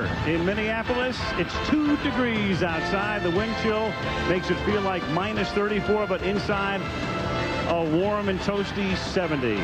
here in Minneapolis. It's 2 degrees outside. The wind chill makes it feel like minus 34, but inside a warm and toasty 70.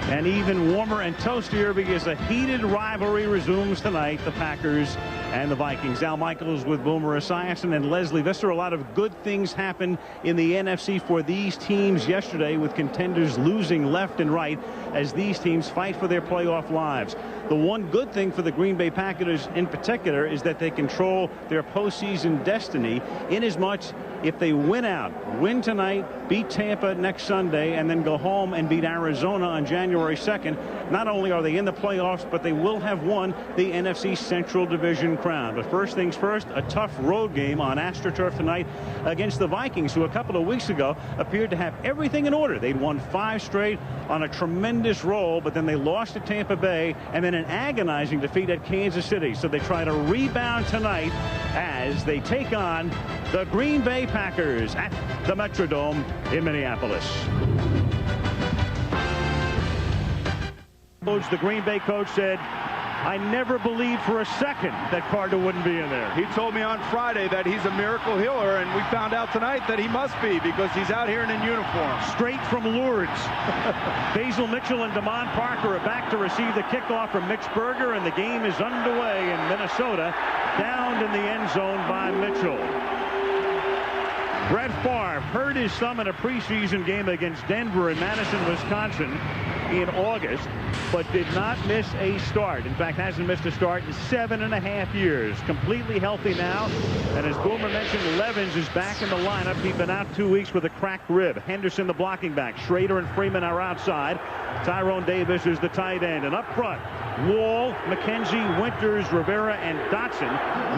And even warmer and toastier because a heated rivalry resumes tonight, the Packers and the Vikings. Al Michaels with Boomer Esiason and Leslie Visser. A lot of good things happened in the NFC for these teams yesterday, with contenders losing left and right as these teams fight for their playoff lives. The one good thing for the Green Bay Packers in particular is that they control their postseason destiny, inasmuch if they win tonight, beat Tampa next Sunday, and then go home and beat Arizona on January 2nd, not only are they in the playoffs, but they will have won the NFC Central Division crown. But first things first, a tough road game on AstroTurf tonight against the Vikings, who a couple of weeks ago appeared to have everything in order. They'd won 5 straight on a tremendous roll, but then they lost to Tampa Bay and then an agonizing defeat at Kansas City. So they try to rebound tonight as they take on the Green Bay Packers at the Metrodome in Minneapolis. The Green Bay coach said, "I never believed for a second that Carter wouldn't be in there." He told me on Friday that he's a miracle healer, and we found out tonight that he must be, because he's out here in uniform. Straight from Lourdes. Basil Mitchell and Damon Parker are back to receive the kickoff from Mitch Berger, and the game is underway in Minnesota, downed in the end zone by Mitchell. Brett Favre hurt his thumb in a preseason game against Denver in Madison, Wisconsin in August, but did not miss a start. In fact, hasn't missed a start in 7.5 years. Completely healthy now. And as Boomer mentioned, Levens is back in the lineup. He's been out 2 weeks with a cracked rib. Henderson, the blocking back. Schrader and Freeman are outside. Tyrone Davis is the tight end. And up front, Wall, McKenzie, Winters, Rivera, and Dotson.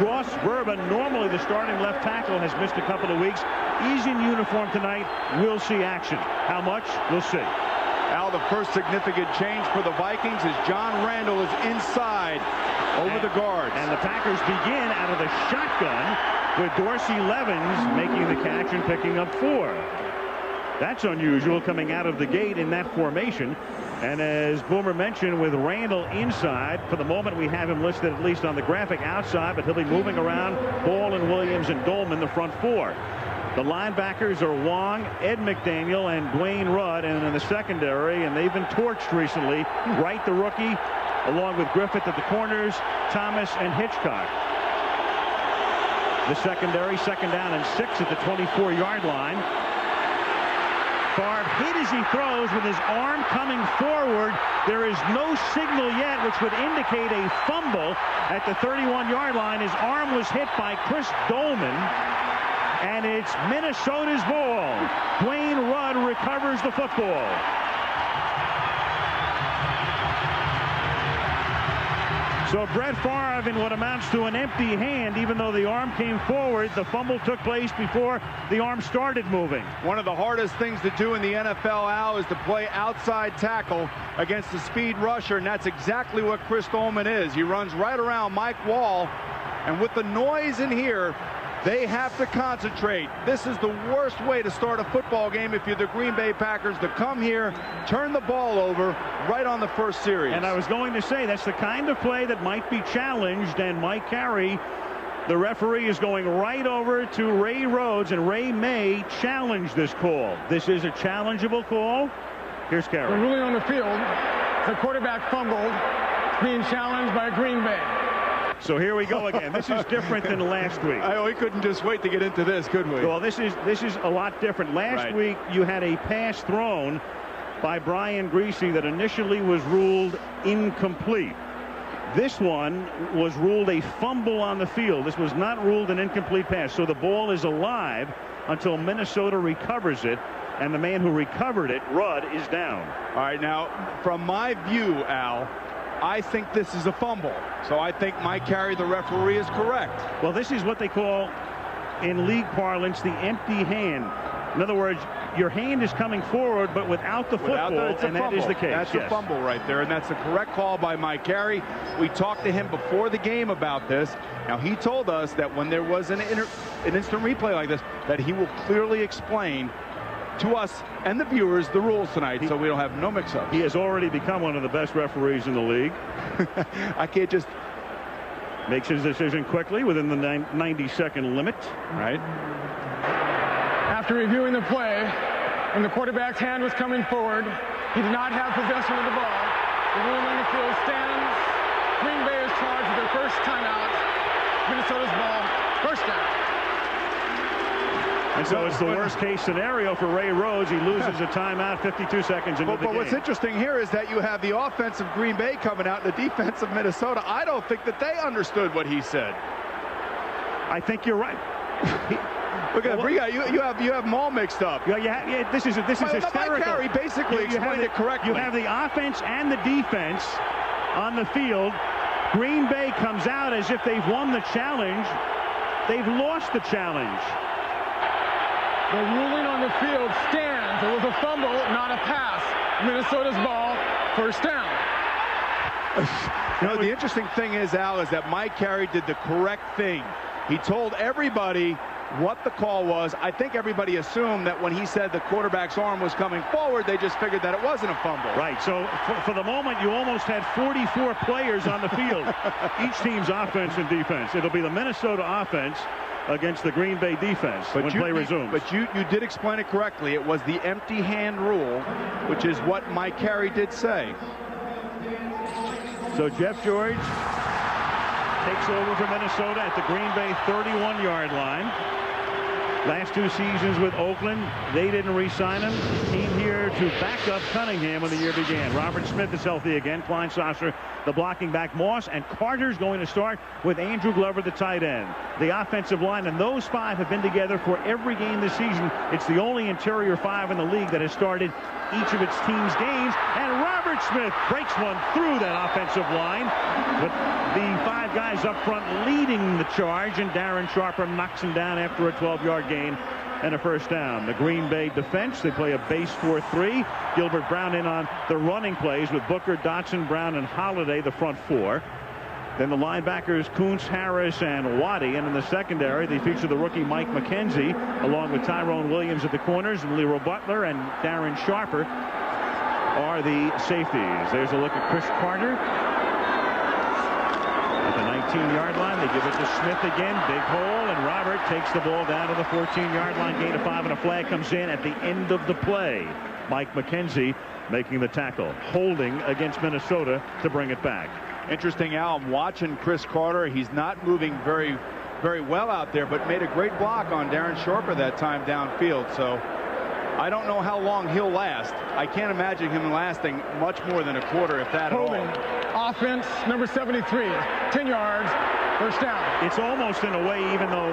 Ross Verba, normally the starting left tackle, has missed a couple of weeks. He's in uniform tonight. We'll see action. How much? We'll see. Al, the first significant change for the Vikings is John Randall is inside over the guards. And the Packers begin out of the shotgun with Dorsey Levens making the catch and picking up 4. That's unusual coming out of the gate in that formation. And as Boomer mentioned, with Randall inside, for the moment we have him listed at least on the graphic outside, but he'll be moving around Ball and Williams and Dolman, the front 4. The linebackers are Wong, Ed McDaniel, and Dwayne Rudd, and in the secondary, and they've been torched recently, Wright, the rookie, along with Griffith at the corners, Thomas and Hitchcock. The secondary, 2nd down and 6 at the 24-yard line. Favre hit as he throws with his arm coming forward. There is no signal yet, which would indicate a fumble at the 31-yard line. His arm was hit by Chris Dolman. And it's Minnesota's ball. Dwayne Rudd recovers the football. So Brett Favre in what amounts to an empty hand, even though the arm came forward. The fumble took place before the arm started moving. One of the hardest things to do in the NFL, Al, is to play outside tackle against a speed rusher, and that's exactly what Chris Dolman is. He runs right around Mike Wall, and with the noise in here, they have to concentrate. This is the worst way to start a football game if you're the Green Bay Packers, to come here, turn the ball over right on the first series. And I was going to say, that's the kind of play that might be challenged, and Mike Carey, the referee, is going right over to Ray Rhodes, and Ray may challenge this call. This is a challengeable call. Here's Carey. The ruling on the field, the quarterback fumbled, being challenged by Green Bay. So here we go again. This is different than last week. We couldn't just wait to get into this, could we? Well, this is a lot different. Last week you had a pass thrown by Brian Greasy that initially was ruled incomplete. This one was ruled a fumble on the field. This was not ruled an incomplete pass. So the ball is alive until Minnesota recovers it, and the man who recovered it, Rudd, is down. All right, now, from my view, Al, I think this is a fumble. So I think Mike Carey, the referee, is correct. Well, this is what they call, in league parlance, the empty hand. In other words, your hand is coming forward, but without the football, and that is the case. That's a fumble right there, and that's the correct call by Mike Carey. We talked to him before the game about this. Now, he told us that when there was an instant replay like this, that he will clearly explain to us and the viewers the rules tonight, so we don't have no mix-ups. He has already become one of the best referees in the league. I can't just Makes his decision quickly within the 90-second limit. Right. After reviewing the play, when the quarterback's hand was coming forward, he did not have possession of the ball. The ruling on the field stands. Green Bay is charged with their first timeout. Minnesota's ball, first down. And so it's the worst case scenario for Ray Rhodes. He loses a timeout 52 seconds into the game. But what's interesting here is that you have the offense of Green Bay coming out and the defense of Minnesota. I don't think that they understood what he said. I think you're right. Look at you have them all mixed up. Yeah, this is hysterical. Mike Carey basically explained it correctly. You have the offense and the defense on the field. Green Bay comes out as if they've won the challenge. They've lost the challenge. The ruling on the field stands. It was a fumble, not a pass. Minnesota's ball, first down. You know, the interesting thing is, Al, is that Mike Carey did the correct thing. He told everybody what the call was. I think everybody assumed that when he said the quarterback's arm was coming forward, they just figured that it wasn't a fumble. Right. So for the moment, you almost had 44 players on the field. Each team's offense and defense. It'll be the Minnesota offense against the Green Bay defense when play resumes. But you did explain it correctly. It was the empty hand rule, which is what Mike Carey did say. So Jeff George takes over for Minnesota at the Green Bay 31-yard line. Last two seasons with Oakland, they didn't re-sign him. Came here to back up Cunningham when the year began. Robert Smith is healthy again. Kleinsasser, the blocking back. Moss and Carter's going to start with Andrew Glover, the tight end. The offensive line, and those five have been together for every game this season. It's the only interior five in the league that has started each of its team's games. And Robert Smith breaks one through that offensive line, with the five guys up front leading the charge, and Darren Sharper knocks him down after a 12-yard gain and a first down. The Green Bay defense, they play a base 4-3. Gilbert Brown in on the running plays with Booker, Dotson, Brown, and Holiday, the front four. Then the linebackers, Kuntz, Harris, and Waddy. And in the secondary, they feature the rookie Mike McKenzie, along with Tyrone Williams at the corners, and Leroy Butler and Darren Sharper are the safeties. There's a look at Chris Carter at the 19-yard line. They give it to Smith again. Big hole, and Robert takes the ball down to the 14-yard line. Gain of 5, and a flag comes in at the end of the play. Mike McKenzie making the tackle, holding against Minnesota to bring it back. Interesting, Al, I'm watching Chris Carter. He's not moving very well out there, but made a great block on Darren Sharper that time downfield. So I don't know how long he'll last. I can't imagine him lasting much more than a quarter, if that at all. Offense, number 73, 10 yards, first down. It's almost in a way, even though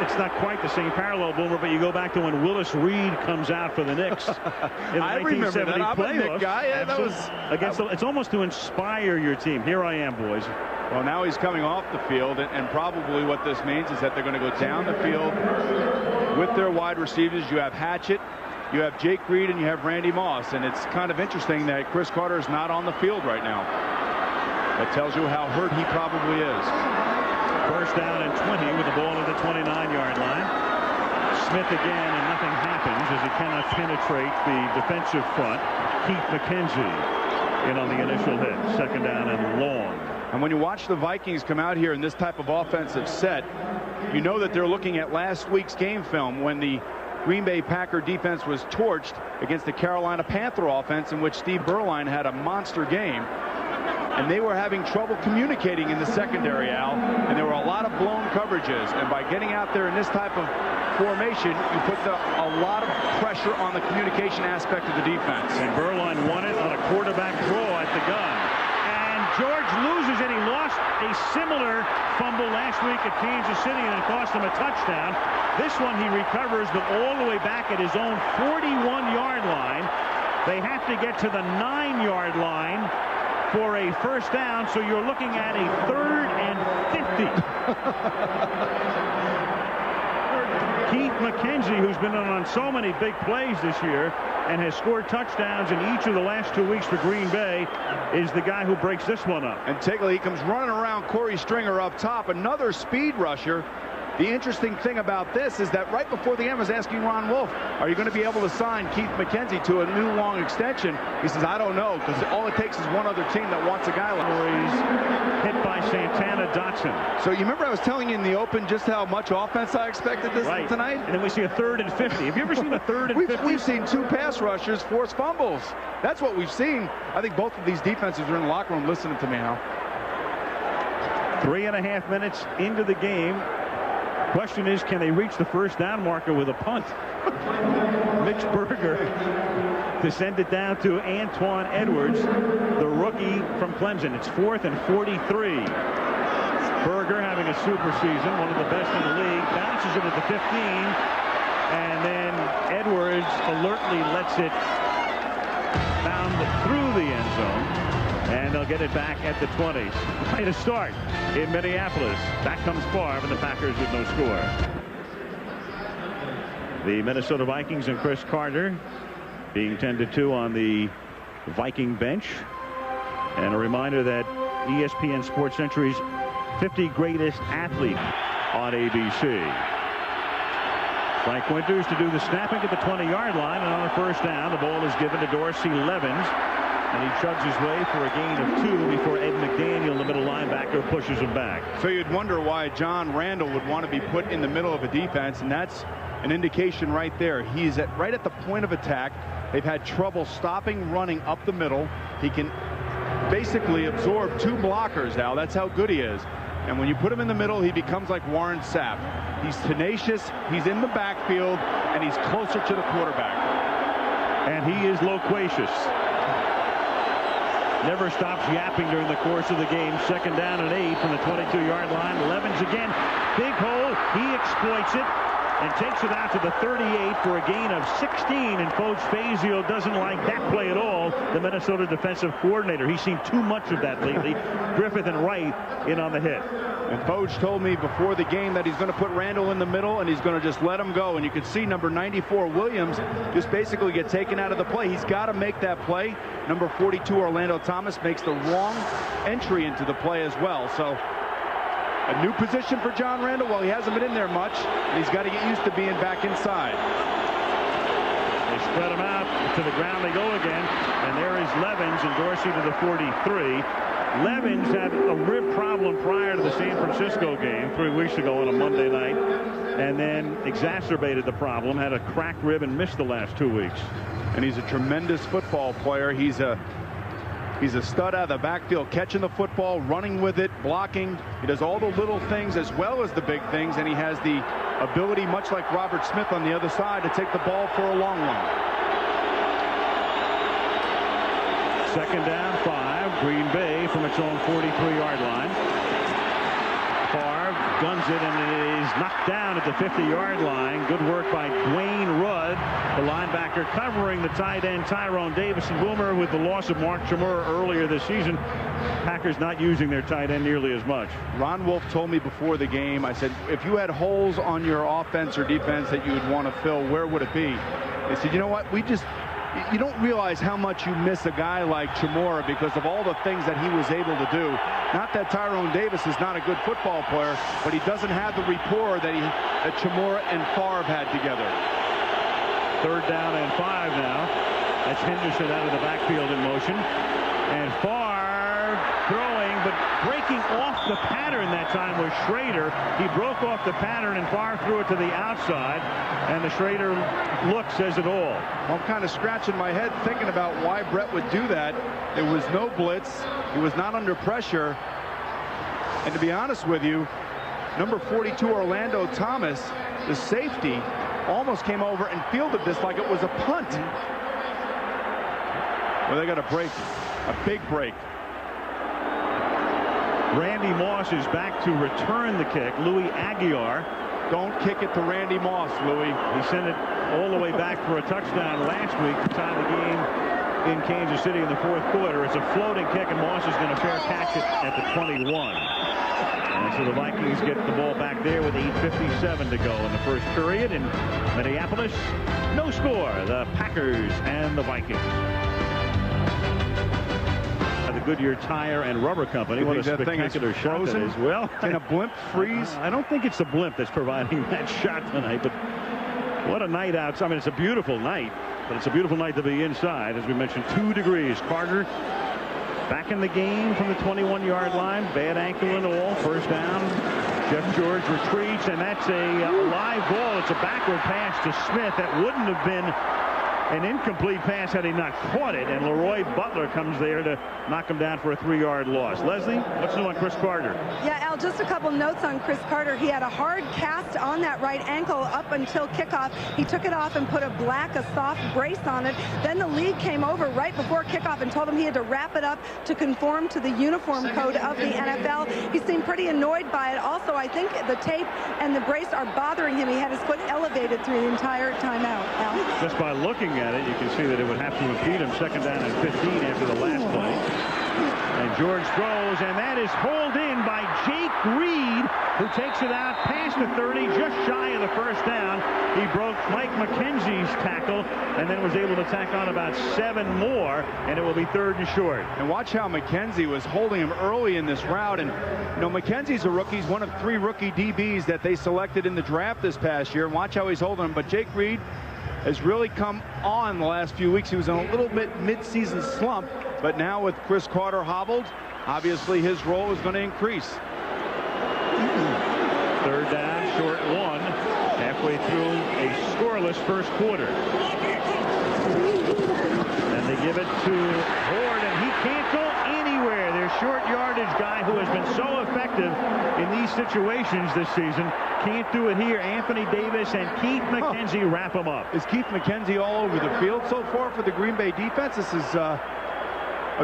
it's not quite the same parallel, Boomer, but you go back to when Willis Reed comes out for the Knicks in the I remember that. I'm a Knick guy. Yeah, that was it's almost to inspire your team. Here I am, boys. Well, now he's coming off the field, and probably what this means is that they're going to go down the field with their wide receivers. You have Hatchett, you have Jake Reed, and you have Randy Moss, and it's kind of interesting that Chris Carter is not on the field right now. That tells you how hurt he probably is. First down and 20 with the ball at the 29-yard line. Smith again, and nothing happens as he cannot penetrate the defensive front. Keith McKenzie in on the initial hit. Second down and long. And when you watch the Vikings come out here in this type of offensive set, you know that they're looking at last week's game film when the Green Bay Packer defense was torched against the Carolina Panther offense, in which Steve Berline had a monster game. And they were having trouble communicating in the secondary, Al, and there were a lot of blown coverages. And by getting out there in this type of formation, you put a lot of pressure on the communication aspect of the defense. And Berline won it on a quarterback draw at the gun. And George loses it. He lost a similar fumble last week at Kansas City, and it cost him a touchdown. This one he recovers, but all the way back at his own 41-yard line. They have to get to the 9-yard line for a first down, so you're looking at a 3rd and 50. Keith McKenzie, who's been on so many big plays this year and has scored touchdowns in each of the last 2 weeks for Green Bay, is the guy who breaks this one up. And Tigley, he comes running around Corey Stringer up top, another speed rusher. The interesting thing about this is that right before the game, I was asking Ron Wolf, are you going to be able to sign Keith McKenzie to a new long extension? He says, I don't know, because all it takes is one other team that wants a guy like he's hit by Santana Dotson. So you remember I was telling you in the open just how much offense I expected this tonight? And then we see a 3rd and 50. Have you ever seen a 3rd and 50? We've seen 2 pass rushers force fumbles. That's what we've seen. I think both of these defenses are in the locker room listening to me now. 3.5 minutes into the game. Question is, can they reach the first down marker with a punt? Mitch Berger to send it down to Antoine Edwards, the rookie from Clemson. It's 4th and 43. Berger having a super season, one of the best in the league, bounces it at the 15, and then Edwards alertly lets it bound through the end zone. And they'll get it back at the 20s. Way to start in Minneapolis. Back comes Favre and the Packers with no score. The Minnesota Vikings and Chris Carter being tended to on the Viking bench. And a reminder that ESPN Sports Century's 50 Greatest Athlete on ABC. Frank Winters to do the snapping at the 20-yard line. And on the first down, the ball is given to Dorsey Levens. And he chugs his way for a gain of 2 before Ed McDaniel, the middle linebacker, pushes him back. So you'd wonder why John Randall would want to be put in the middle of a defense, and that's an indication right there. He's right at the point of attack. They've had trouble stopping running up the middle. He can basically absorb 2 blockers now. That's how good he is. And when you put him in the middle, he becomes like Warren Sapp. He's tenacious, he's in the backfield, and he's closer to the quarterback. And he is loquacious. Never stops yapping during the course of the game. 2nd down and 8 from the 22-yard line. Levens again. Big hole. He exploits it and takes it out to the 38 for a gain of 16. And Coach Fazio doesn't like that play at all. The Minnesota defensive coordinator. He's seen too much of that lately. Griffith and Wright in on the hit. And Poach told me before the game that he's going to put Randall in the middle and he's going to just let him go. And you can see number 94 Williams just basically get taken out of the play. He's got to make that play. Number 42 Orlando Thomas makes the wrong entry into the play as well. So a new position for John Randall. Well, he hasn't been in there much. And he's got to get used to being back inside. They spread him out to the ground. They go again. And there is Levens and Dorsey to the 43. Levens had a rib problem prior to the San Francisco game 3 weeks ago on a Monday night, and then exacerbated the problem, had a cracked rib and missed the last 2 weeks. And he's a tremendous football player. He's a stud out of the backfield, catching the football, running with it, blocking. He does all the little things as well as the big things, and he has the ability, much like Robert Smith on the other side, to take the ball for a long run. 2nd down, 5. Green Bay from its own 43-yard line. Favre guns it, and it is knocked down at the 50-yard line. Good work by Dwayne Rudd, the linebacker, covering the tight end Tyrone Davis. And Boomer, with the loss of Mark Chmura earlier this season, Packers not using their tight end nearly as much. Ron Wolf told me before the game, I said, if you had holes on your offense or defense that you would want to fill, where would it be? They said, you know what, you don't realize how much you miss a guy like Chmura because of all the things that he was able to do. Not that Tyrone Davis is not a good football player, but he doesn't have the rapport that Chmura and Favre had together. 3rd down and 5 now. That's Henderson out of the backfield in motion. And Favre throwing, but breaking off the pattern that time was Schrader. He broke off the pattern, and Favre threw it to the outside. And the Schrader look says it all. I'm kind of scratching my head thinking about why Brett would do that. There was no blitz. He was not under pressure. And to be honest with you, number 42 Orlando Thomas, the safety, almost came over and fielded this like it was a punt. Well, they got a break, a big break. Randy Moss is back to return the kick. Louis Aguiar. Don't kick it to Randy Moss, Louis. He sent it all the way back for a touchdown last week to tie the game in Kansas City in the 4th quarter. It's a floating kick, and Moss is going to fair catch it at the 21. And so the Vikings get the ball back there with 8:57 to go in the first period. In Minneapolis, no score. The Packers and the Vikings. The Goodyear Tire and Rubber Company. What a spectacular shot that is. Well, can a blimp freeze? I don't think it's the blimp that's providing that shot tonight, but what a night outside. I mean, it's a beautiful night, but it's a beautiful night to be inside. As we mentioned, 2 degrees. Carter back in the game from the 21-yard line. Bad ankle and all. First down. Jeff George retreats, and that's a live ball. It's a backward pass to Smith. That wouldn't have been an incomplete pass had he not caught it, and Leroy Butler comes there to knock him down for a 3-yard loss. Leslie, what's new on Chris Carter? Yeah, Al, just a couple notes on Chris Carter. He had a hard cast on that right ankle up until kickoff. He took it off and put a soft brace on it. Then the league came over right before kickoff and told him he had to wrap it up to conform to the uniform code of the NFL. He seemed pretty annoyed by it. Also, I think the tape and the brace are bothering him. He had his foot elevated through the entire timeout, Al. Just by looking at it, you can see that it would have to impede him. Second down and 15 after the last play. And George throws, and that is hauled in by Jake Reed, who takes it out past the 30, just shy of the first down. He broke Mike McKenzie's tackle and then was able to tack on about 7 more, and it will be 3rd and short. And watch how McKenzie was holding him early in this route. And, you know, McKenzie's a rookie. He's one of 3 rookie DBs that they selected in the draft this past year. And watch how he's holding him. But Jake Reed has really come on the last few weeks. He was in a little bit mid-season slump, but now with Chris Carter hobbled, obviously his role is going to increase. 3rd down, short 1, halfway through a scoreless first quarter. And they give it to Horde, and he can't go anywhere. Their short yardage guy, who has been so effective in these situations this season, can't do it here. Anthony Davis and Keith McKenzie wrap him up. Is Keith McKenzie all over the field so far for the Green Bay defense? This is a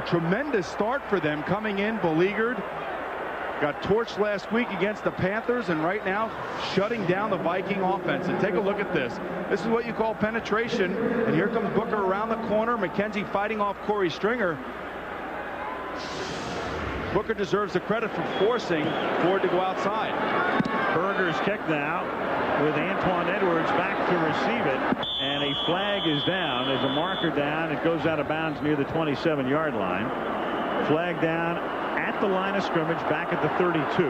tremendous start for them, coming in beleaguered. Got torched last week against the Panthers, and right now shutting down the Viking offense. And take a look at this. This is what you call penetration. And here comes Booker around the corner. McKenzie fighting off Corey Stringer. Booker deserves the credit for forcing Ford to go outside. Berger's kick now with Antoine Edwards back to receive it, and a flag is down. There's a marker down. It goes out of bounds near the 27-yard line. Flag down at the line of scrimmage, back at the 32.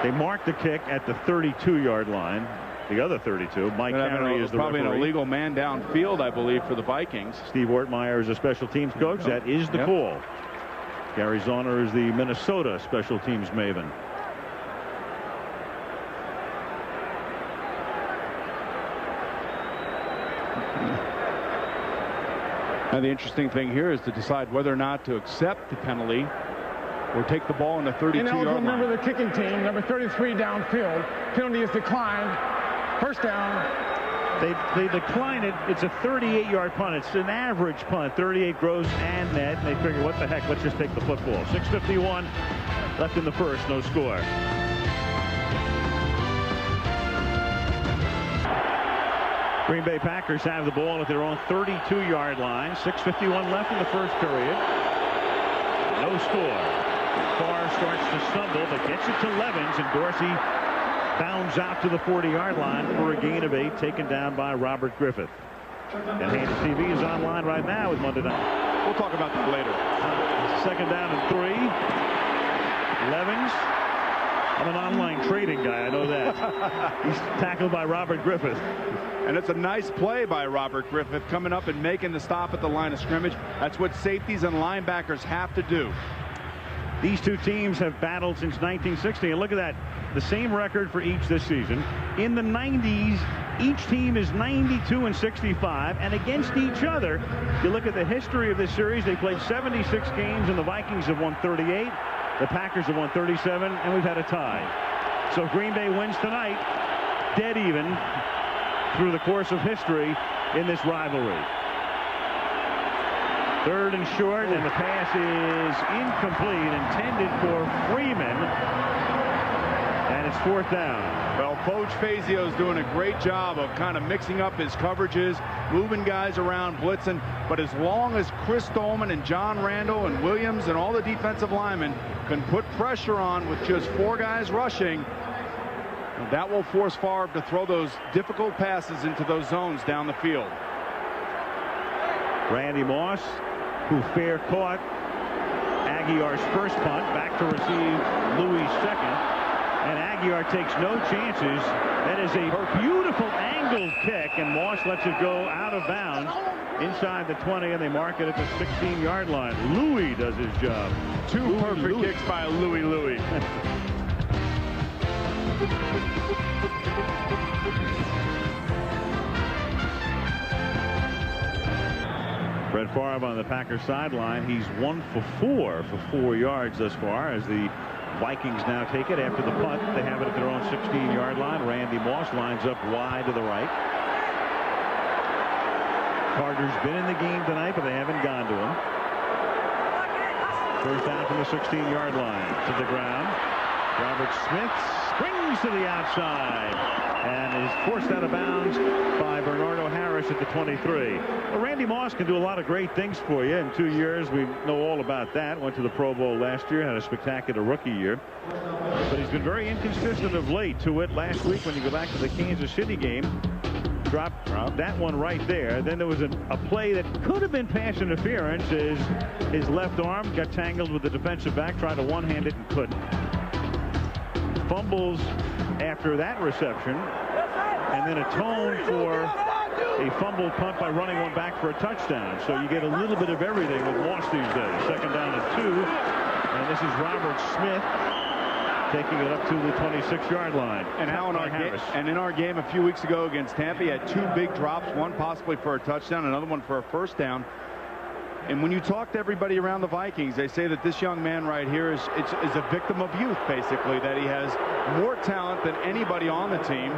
They marked the kick at the 32-yard line. The other 32. Mike Henry is the probably referee. An illegal man downfield, I believe, for the Vikings. Steve Ortmeyer is a special teams coach. That is the call. Gary Zoner is the Minnesota special teams maven. And the interesting thing here is to decide whether or not to accept the penalty or take the ball in the 32-yard line. Member of the kicking team, number 33 downfield. Penalty is declined. First down. They decline it. It's a 38-yard punt. It's an average punt. 38 gross and net. And they figure, what the heck, let's just take the football. 6:51 left in the first. No score. Green Bay Packers have the ball at their own 32-yard line. 6:51 left in the first period. No score. Carr starts to stumble, but gets it to Levens, and Dorsey bounds out to the 40-yard line for a gain of 8, taken down by Robert Griffith. And Hands TV is online right now with Monday Night. We'll talk about that later. Second down and 3. Levens. I'm an online trading guy, I know that. He's tackled by Robert Griffith. And it's a nice play by Robert Griffith, coming up and making the stop at the line of scrimmage. That's what safeties and linebackers have to do. These two teams have battled since 1960, and look at that. The same record for each this season. In the 90s, each team is 92-65, and against each other, you look at the history of this series, they played 76 games, and the Vikings have won 38, the Packers have won 37, and we've had a tie. So Green Bay wins tonight, dead even through the course of history in this rivalry. 3rd and short, and the pass is incomplete, intended for Freeman, and it's 4th down. Well, Coach Fazio's doing a great job of kind of mixing up his coverages, moving guys around, blitzing, but as long as Chris Dolman and John Randall and Williams and all the defensive linemen can put pressure on with just 4 guys rushing, that will force Favre to throw those difficult passes into those zones down the field. Randy Moss who fair caught Aguiar's first punt, back to receive Louis' second, and Aguiar takes no chances. That is a beautiful angled kick, and Moss lets it go out of bounds inside the 20, and they mark it at the 16-yard line. Louis does his job. Two perfect kicks by Louis. Brett Favre on the Packers sideline. He's 1 for 4 for 4 yards thus far as the Vikings now take it after the punt. They have it at their own 16-yard line. Randy Moss lines up wide to the right. Carter's been in the game tonight, but they haven't gone to him. First down from the 16-yard line. To the ground. Robert Smith springs to the outside and is forced out of bounds by Bernardo Harris at the 23. Well, Randy Moss can do a lot of great things for you. In 2 years, we know all about that. Went to the Pro Bowl last year, had a spectacular rookie year. But he's been very inconsistent of late. To it last week, when you go back to the Kansas City game, dropped that one right there. Then there was a play that could have been pass interference as his left arm got tangled with the defensive back, tried to one-hand it and couldn't. Fumbles after that reception, and then atone for a fumbled punt by running one back for a touchdown. So you get a little bit of everything with Moss these days. Second down and 2, and this is Robert Smith taking it up to the 26-yard line. And now in our game a few weeks ago against Tampa, he had 2 big drops, one possibly for a touchdown, another one for a first down. And when you talk to everybody around the Vikings, they say that this young man right here is a victim of youth, basically, that he has more talent than anybody on the team,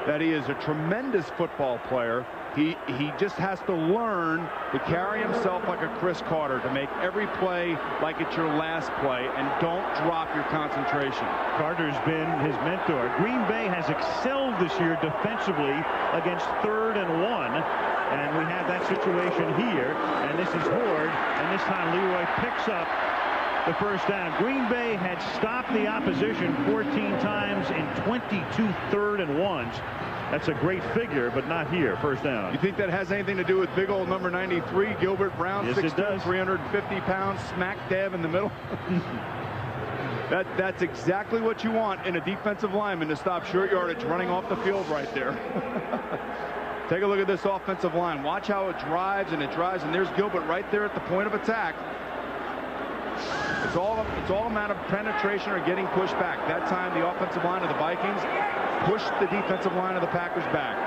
that he is a tremendous football player. He just has to learn to carry himself like a Chris Carter, to make every play like it's your last play, and don't drop your concentration. Carter's been his mentor. Green Bay has excelled this year defensively against 3rd and 1. And we have that situation here, and this is Horde, and this time Leroy picks up the first down. Green Bay had stopped the opposition 14 times in 22 3rd and 1s. That's a great figure, but not here. First down. You think that has anything to do with big old number 93, Gilbert Brown? Yes, it does. 350 pounds, smack dab in the middle. That's exactly what you want in a defensive lineman, to stop short yardage running off the field right there. Take a look at this offensive line. Watch how it drives, and there's Gilbert right there at the point of attack. It's all a matter of penetration or getting pushed back. That time, the offensive line of the Vikings pushed the defensive line of the Packers back.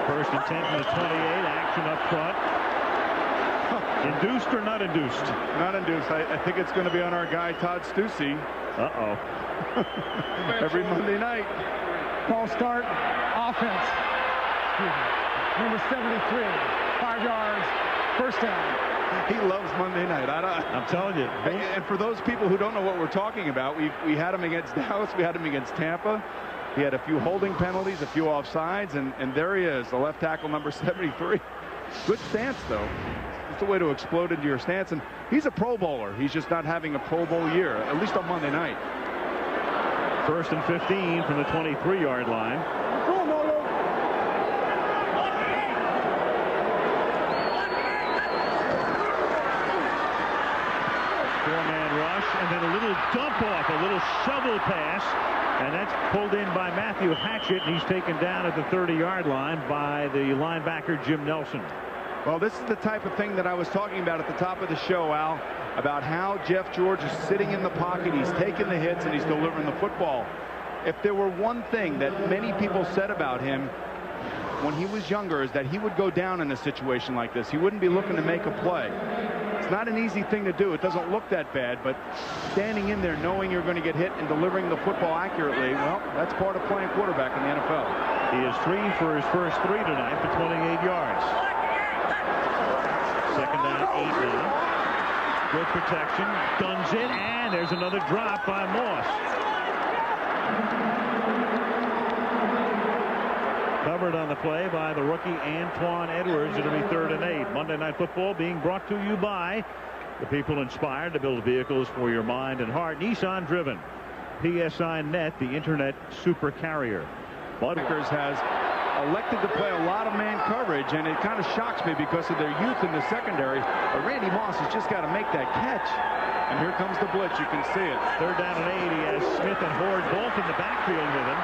First and 10 from the 28. Action up front. Induced or not induced? Not induced. I think it's going to be on our guy Todd Stussy. Uh-oh. Every Monday night. False start. Offense. Number 73. 5 yards. First down. He loves Monday night. I'm telling you. And for those people who don't know what we're talking about, we had him against Dallas. We had him against Tampa. He had a few holding penalties, a few offsides, and there he is, the left tackle, number 73. Good stance, though. It's a way to explode into your stance, and he's a Pro Bowler. He's just not having a Pro Bowl year, at least on Monday night. First and 15 from the 23-yard line. Four-man rush, and then a little dump off, a little shovel pass, and that's pulled in by Matthew Hatchett, and he's taken down at the 30-yard line by the linebacker Jim Nelson. Well, this is the type of thing that I was talking about at the top of the show, Al, about how Jeff George is sitting in the pocket. He's taking the hits and he's delivering the football. If there were one thing that many people said about him when he was younger, is that he would go down in a situation like this. He wouldn't be looking to make a play. It's not an easy thing to do. It doesn't look that bad, but standing in there knowing you're going to get hit and delivering the football accurately, well, that's part of playing quarterback in the NFL. He is 3 for his first 3 tonight for 28 yards. Second down, 8 now. Good protection, guns it, and there's another drop by Moss. Covered on the play by the rookie Antoine Edwards. It'll be 3rd and 8. Monday Night Football being brought to you by the people inspired to build vehicles for your mind and heart. Nissan driven. PSI Net, the internet super carrier. Packers has elected to play a lot of man coverage, and it kind of shocks me because of their youth in the secondary. But Randy Moss has just got to make that catch. And here comes the blitz. You can see it. 3rd down and 8. He has Smith and Horde both in the backfield with him.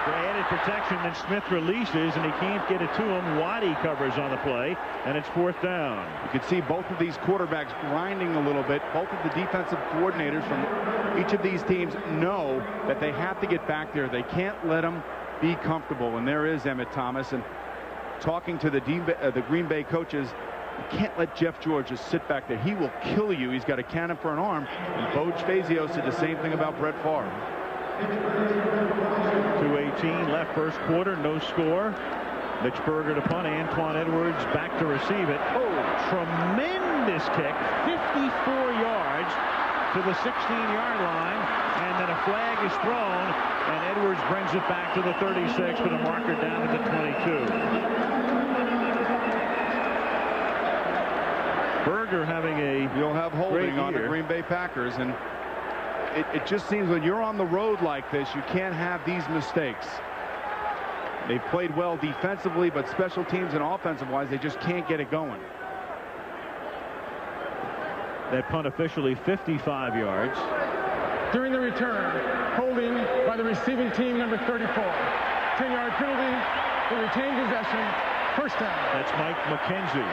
For added protection, then Smith releases, and he can't get it to him. Waddy covers on the play, and it's 4th down. You can see both of these quarterbacks grinding a little bit. Both of the defensive coordinators from each of these teams know that they have to get back there. They can't let them be comfortable. And there is Emmett Thomas. And talking to the Green Bay coaches, you can't let Jeff George just sit back there. He will kill you. He's got a cannon for an arm. And Boj Fazio said the same thing about Brett Favre. 2:18 left first quarter, no score. Mitch Berger to punt. Antoine Edwards back to receive it. Oh, tremendous kick, 54 yards to the 16-yard line, and then a flag is thrown, and Edwards brings it back to the 36 with a marker down at the 22. Berger having You'll have holding on the Green Bay Packers, and it just seems when you're on the road like this, you can't have these mistakes. They've played well defensively, but special teams and offensive-wise, they just can't get it going. That punt officially 55 yards. During the return, holding by the receiving team, number 34. 10-yard penalty, they retain possession, 1st down. That's Mike McKenzie.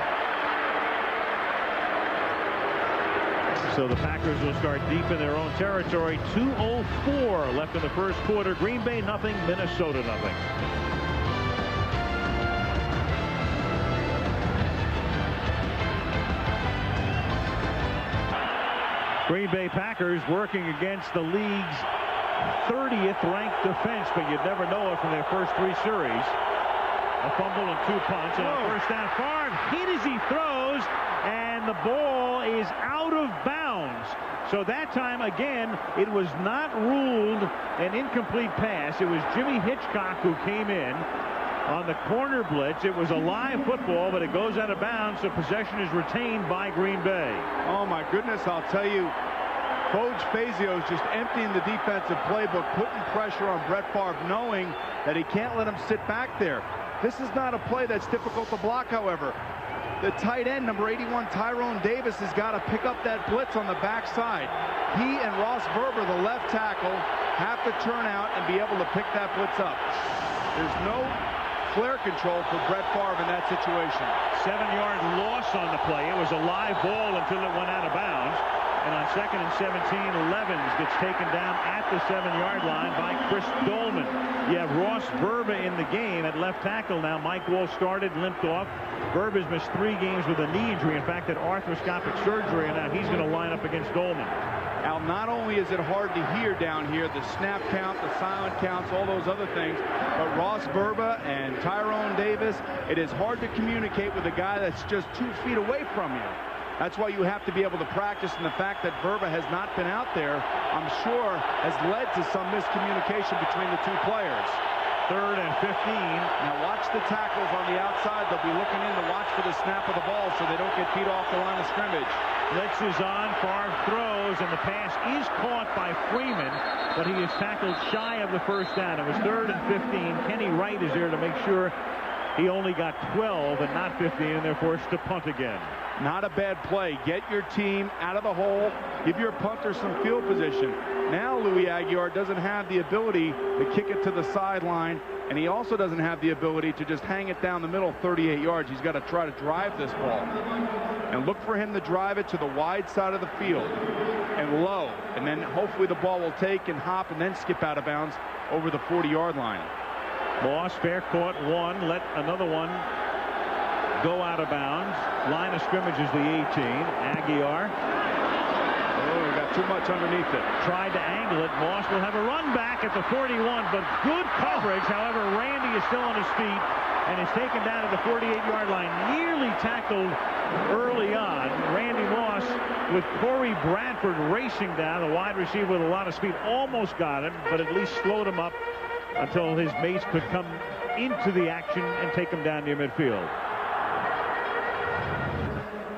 So the Packers will start deep in their own territory. 2:04 left in the first quarter. Green Bay nothing, Minnesota nothing. Green Bay Packers working against the league's 30th ranked defense, but you'd never know it from their first 3 series. A fumble and 2 punts, and a 1st down. Favre hit as he throws, and the ball is out of bounds. So that time, again, it was not ruled an incomplete pass. It was Jimmy Hitchcock who came in on the corner blitz. It was a live football, but it goes out of bounds, so possession is retained by Green Bay. Oh, my goodness, I'll tell you, Boj Fazio is just emptying the defensive playbook, putting pressure on Brett Favre, knowing that he can't let him sit back there. This is not a play that's difficult to block, however. The tight end, number 81, Tyrone Davis, has got to pick up that blitz on the backside. He and Ross Verber, the left tackle, have to turn out and be able to pick that blitz up. There's no flare control for Brett Favre in that situation. 7-yard loss on the play. It was a live ball until it went out of bounds. And on 2nd and 17, Levens gets taken down at the 7-yard line by Chris Dolman. You have Ross Verba in the game at left tackle now. Mike Wall started, limped off. Verba's missed 3 games with a knee injury. In fact, had arthroscopic surgery, and now he's going to line up against Dolman. Al, not only is it hard to hear down here, the snap count, the silent counts, all those other things, but Ross Verba and Tyrone Davis, it is hard to communicate with a guy that's just 2 feet away from you. That's why you have to be able to practice, and the fact that Verba has not been out there, I'm sure, has led to some miscommunication between the 2 players. 3rd and 15. Now watch the tackles on the outside. They'll be looking in to watch for the snap of the ball so they don't get beat off the line of scrimmage. Blitz is on, Favre throws, and the pass is caught by Freeman, but he is tackled shy of the 1st down. It was 3rd and 15. Kenny Wright is there to make sure he only got 12 and not 15, and they're forced to punt again. Not a bad play. Get your team out of the hole. Give your punter some field position. Now Louis Aguiar doesn't have the ability to kick it to the sideline, and he also doesn't have the ability to just hang it down the middle 38 yards. He's got to try to drive this ball. And look for him to drive it to the wide side of the field and low. And then hopefully the ball will take and hop and then skip out of bounds over the 40-yard line. Moss fair caught 1, let another one go out of bounds. Line of scrimmage is the 18. Aguiar. Oh, we got too much underneath it. Tried to angle it. Moss will have a run back at the 41, but good coverage. However, Randy is still on his feet and is taken down at the 48-yard line. Nearly tackled early on. Randy Moss with Corey Bradford racing down. The wide receiver with a lot of speed almost got him, but at least slowed him up until his mates could come into the action and take him down near midfield.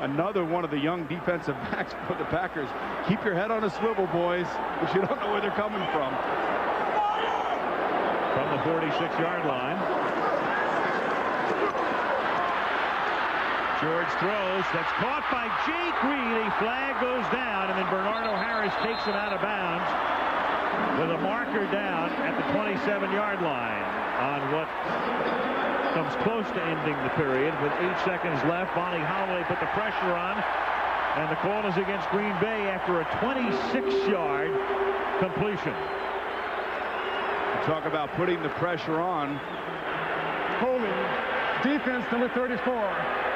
Another one of the young defensive backs for the Packers. Keep your head on a swivel, boys, because you don't know where they're coming from. From the 46-yard line. George throws. That's caught by Jake Reed. A flag goes down, and then Bernardo Harris takes him out of bounds with a marker down at the 27-yard line on what comes close to ending the period with 8 seconds left. Bonnie Holloway put the pressure on, and the call is against Green Bay after a 26-yard completion. Talk about putting the pressure on. Holding. Defense number 34.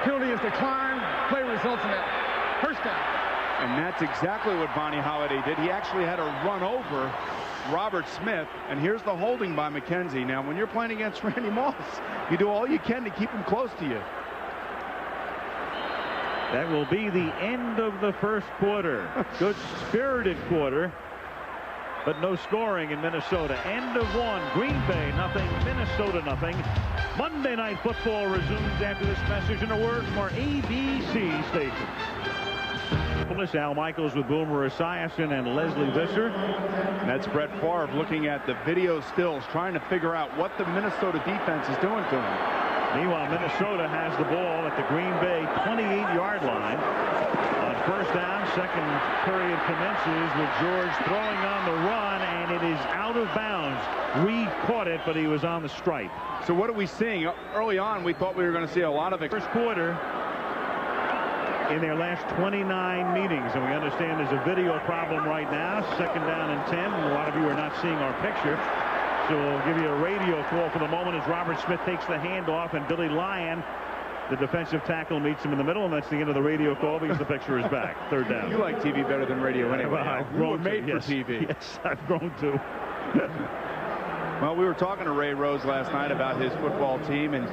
Penalty is declined. Play results in it. First down. And that's exactly what Bonnie Holiday did. He actually had to run over Robert Smith. And here's the holding by McKenzie. Now, when you're playing against Randy Moss, you do all you can to keep him close to you. That will be the end of the first quarter. Good spirited quarter, but no scoring in Minnesota. End of one. Green Bay nothing. Minnesota nothing. Monday Night Football resumes after this message and a word from our ABC station. Al Michaels with Boomer Esiason and Leslie Visser. That's Brett Favre looking at the video stills, trying to figure out what the Minnesota defense is doing to him. Meanwhile, Minnesota has the ball at the Green Bay 28-yard line. On first down, second period commences with George throwing on the run, and it is out of bounds. Reed caught it, but he was on the stripe. So what are we seeing? Early on, we thought we were going to see a lot of it. First quarter in their last 29 meetings, and we understand there's a video problem right now. Second down and 10, and a lot of you are not seeing our picture. So we'll give you a radio call for the moment as Robert Smith takes the handoff, and Billy Lyon, the defensive tackle, meets him in the middle, and that's the end of the radio call because the picture is back. Third down. You like TV better than radio anyway. Well, I've grown made to, for TV. Yes, I've grown to. Well, we were talking to Ray Rose last night about his football team, and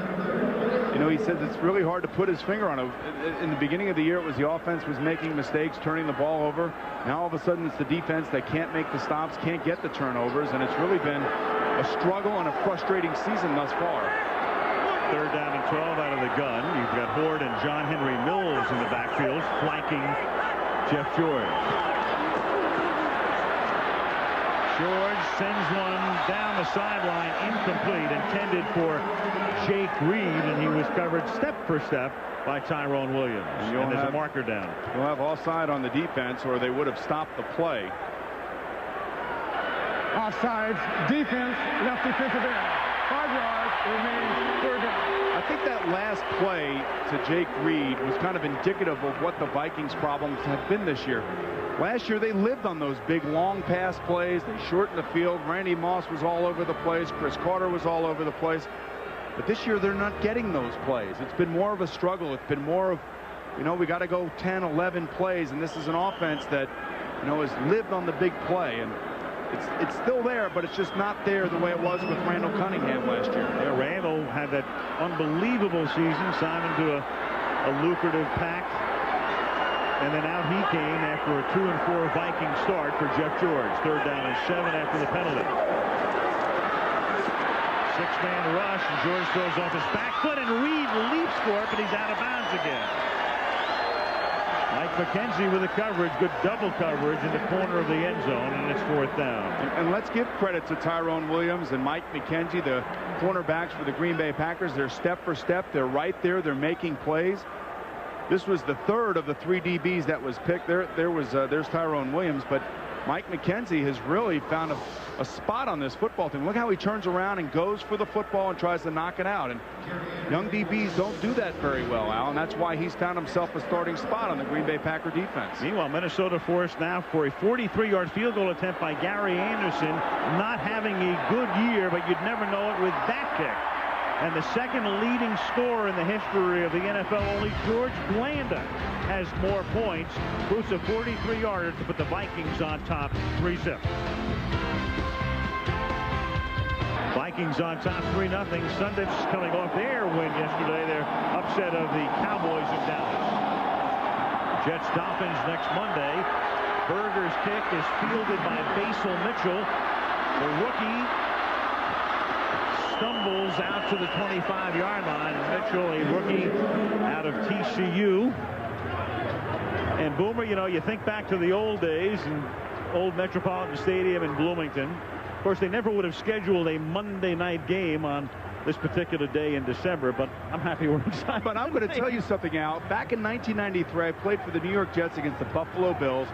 you know, he says it's really hard to put his finger on it. In the beginning of the year, it was the offense was making mistakes, turning the ball over. Now all of a sudden it's the defense that can't make the stops, can't get the turnovers, and it's really been a struggle and a frustrating season thus far. Third down and 12 out of the gun. You've got Horde and John Henry Mills in the backfield flanking Jeff George. George sends one down the sideline, incomplete, intended for Jake Reed, and he was covered step for step by Tyrone Williams. And there's a marker down. You'll have offside on the defense, or they would have stopped the play. Offsides. Defense. Left defensive end. 5 yards. Remains third down. I think that last play to Jake Reed was kind of indicative of what the Vikings' problems have been this year. Last year, they lived on those big, long pass plays. They shortened the field. Randy Moss was all over the place. Chris Carter was all over the place. But this year, they're not getting those plays. It's been more of a struggle. It's been more of, you know, we got to go 10, 11 plays. And this is an offense that, you know, has lived on the big play. And it's still there, but it's just not there the way it was with Randall Cunningham last year. Yeah, Randall had that unbelievable season, signed into a lucrative pact. And then out he came after a 2-4 Viking start for Jeff George. Third down and 7 after the penalty. Six-man rush, and George throws off his back foot, and Reed leaps for it, but he's out of bounds again. Mike McKenzie with the coverage, good double coverage in the corner of the end zone, and it's fourth down. And let's give credit to Tyrone Williams and Mike McKenzie, the cornerbacks for the Green Bay Packers. They're step for step. They're right there. They're making plays. This was the third of the 3 DBs that was picked. There's Tyrone Williams, but Mike McKenzie has really found a spot on this football team. Look how he turns around and goes for the football and tries to knock it out. And young DBs don't do that very well, Al, and that's why he's found himself a starting spot on the Green Bay Packer defense. Meanwhile, Minnesota forced now for a 43-yard field goal attempt by Gary Anderson, not having a good year, but you'd never know it with that kick. And the second leading scorer in the history of the NFL, only George Blanda has more points. Boots a 43-yarder to put the Vikings on top 3-0. Vikings on top 3-0. Sundance coming off their win yesterday. Their upset of the Cowboys in Dallas. Jets Dolphins next Monday. Berger's kick is fielded by Basil Mitchell. The rookie stumbles out to the 25-yard line. Mitchell, a rookie out of TCU. And Boomer, you know, you think back to the old days and old Metropolitan Stadium in Bloomington. Of course, they never would have scheduled a Monday night game on this particular day in December, but I'm happy we're inside. But I'm going to tell you something, Al. Back in 1993, I played for the New York Jets against the Buffalo Bills.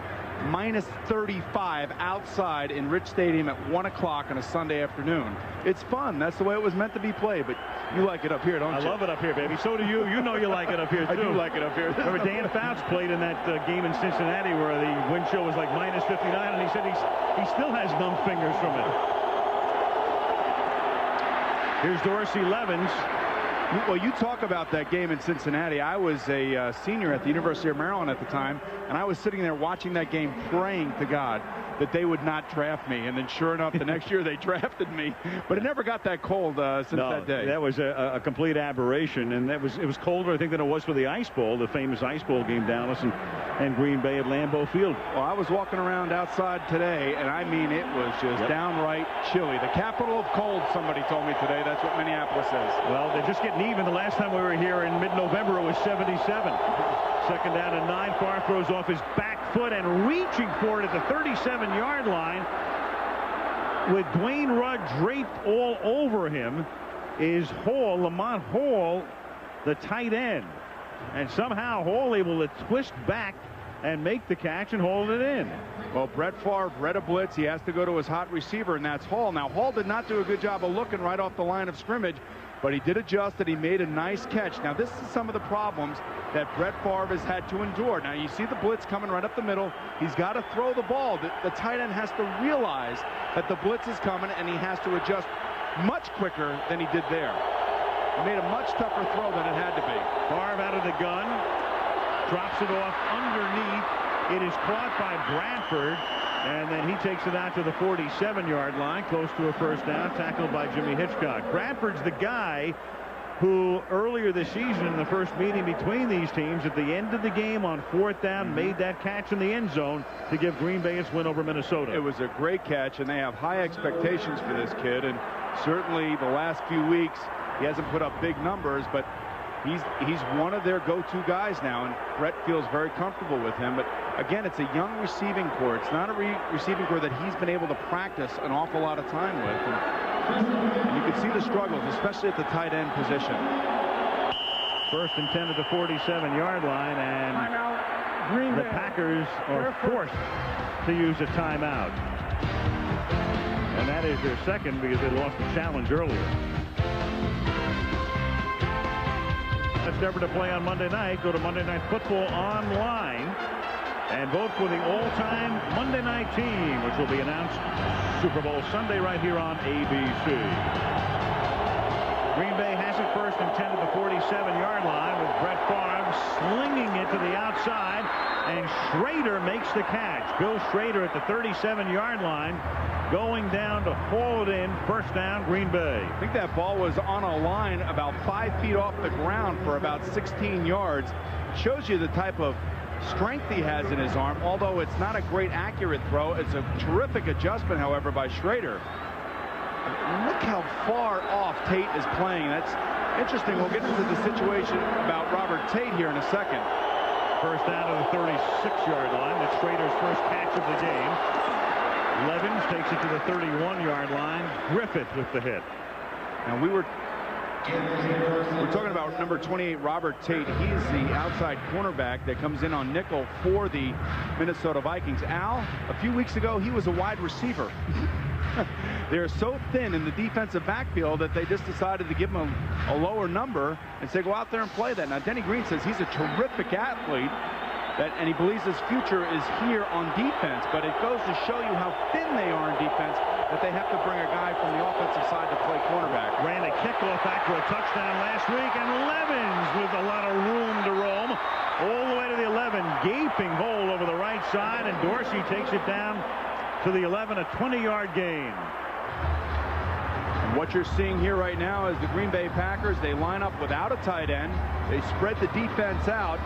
Minus 35 outside in Rich Stadium at 1 o'clock on a Sunday afternoon. It's fun. That's the way it was meant to be played. But you like it up here, don't you? I love it up here, baby. So do you. You know you like it up here, too. I do like it up here. Remember Dan Fouts played in that game in Cincinnati where the wind chill was like minus 59, and he said he still has numb fingers from it. Here's Dorsey Levens. Well, you talk about that game in Cincinnati. I was a senior at the University of Maryland at the time, and I was sitting there watching that game praying to God that they would not draft me. And then sure enough, the next year they drafted me. But it never got that cold since that day. That was a complete aberration. And it was colder, I think, than it was for the Ice Bowl, the famous Ice Bowl game, Dallas and Green Bay at Lambeau Field. Well, I was walking around outside today, and I mean, it was just downright chilly. The capital of cold, somebody told me today. That's what Minneapolis is. Well, they're just getting even. The last time we were here in mid-November, it was 77. Second down and 9. Favre throws off his back foot and reaching for it at the 37-yard line with Dwayne Rudd draped all over him is Hall, Lamont Hall, the tight end. And somehow Hall able to twist back and make the catch and hold it in. Well, Brett Favre read a blitz. He has to go to his hot receiver, and that's Hall. Now, Hall did not do a good job of looking right off the line of scrimmage, but he did adjust and he made a nice catch. Now, this is some of the problems that Brett Favre has had to endure. Now, you see the blitz coming right up the middle. He's got to throw the ball. The tight end has to realize that the blitz is coming, and he has to adjust much quicker than he did there. He made a much tougher throw than it had to be. Favre out of the gun, drops it off underneath. It is caught by Bradford, and then he takes it out to the 47-yard line, close to a first down, tackled by Jimmy Hitchcock. Bradford's the guy who earlier this season in the first meeting between these teams at the end of the game on 4th down made that catch in the end zone to give Green Bay its win over Minnesota. It was a great catch, and they have high expectations for this kid, and certainly the last few weeks he hasn't put up big numbers, but he's one of their go-to guys now, and Brett feels very comfortable with him. But again, it's a young receiving corps. It's not a receiving corps that he's been able to practice an awful lot of time with. And you can see the struggles, especially at the tight end position. First and 10 at the 47-yard line, and the Packers are forced to use a timeout. And that is their second because they lost the challenge earlier. Let's never to play on Monday night. Go to Monday Night Football online and vote for the all-time Monday night team, which will be announced Super Bowl Sunday right here on ABC. Green Bay has it first and 10 at the 47-yard line with Brett Favre slinging it to the outside, and Schrader makes the catch. Bill Schrader at the 37-yard line, going down to haul it in. First down, Green Bay. I think that ball was on a line about 5 feet off the ground for about 16 yards. Shows you the type of strength he has in his arm, although it's not a great accurate throw. It's a terrific adjustment, however, by Schrader. Look how far off Tate is playing. That's interesting. We'll get into the situation about Robert Tate here in a second. First down to the 36-yard line. That's Schrader's first catch of the game. Levens takes it to the 31-yard line. Griffith with the hit. And we're talking about number 28, Robert Tate. He is the outside cornerback that comes in on nickel for the Minnesota Vikings. Al, a few weeks ago, he was a wide receiver. They're so thin in the defensive backfield that they just decided to give him a lower number and say, go out there and play that. Now, Denny Green says he's a terrific athlete, and he believes his future is here on defense, but it goes to show you how thin they are in defense that they have to bring a guy from the offensive side to play cornerback. Ran a kickoff back for a touchdown last week, and Levens with a lot of room to roam all the way to the 11, gaping hole over the right side, and Dorsey takes it down to the 11, a 20-yard gain. What you're seeing here right now is the Green Bay Packers. They line up without a tight end. They spread the defense out.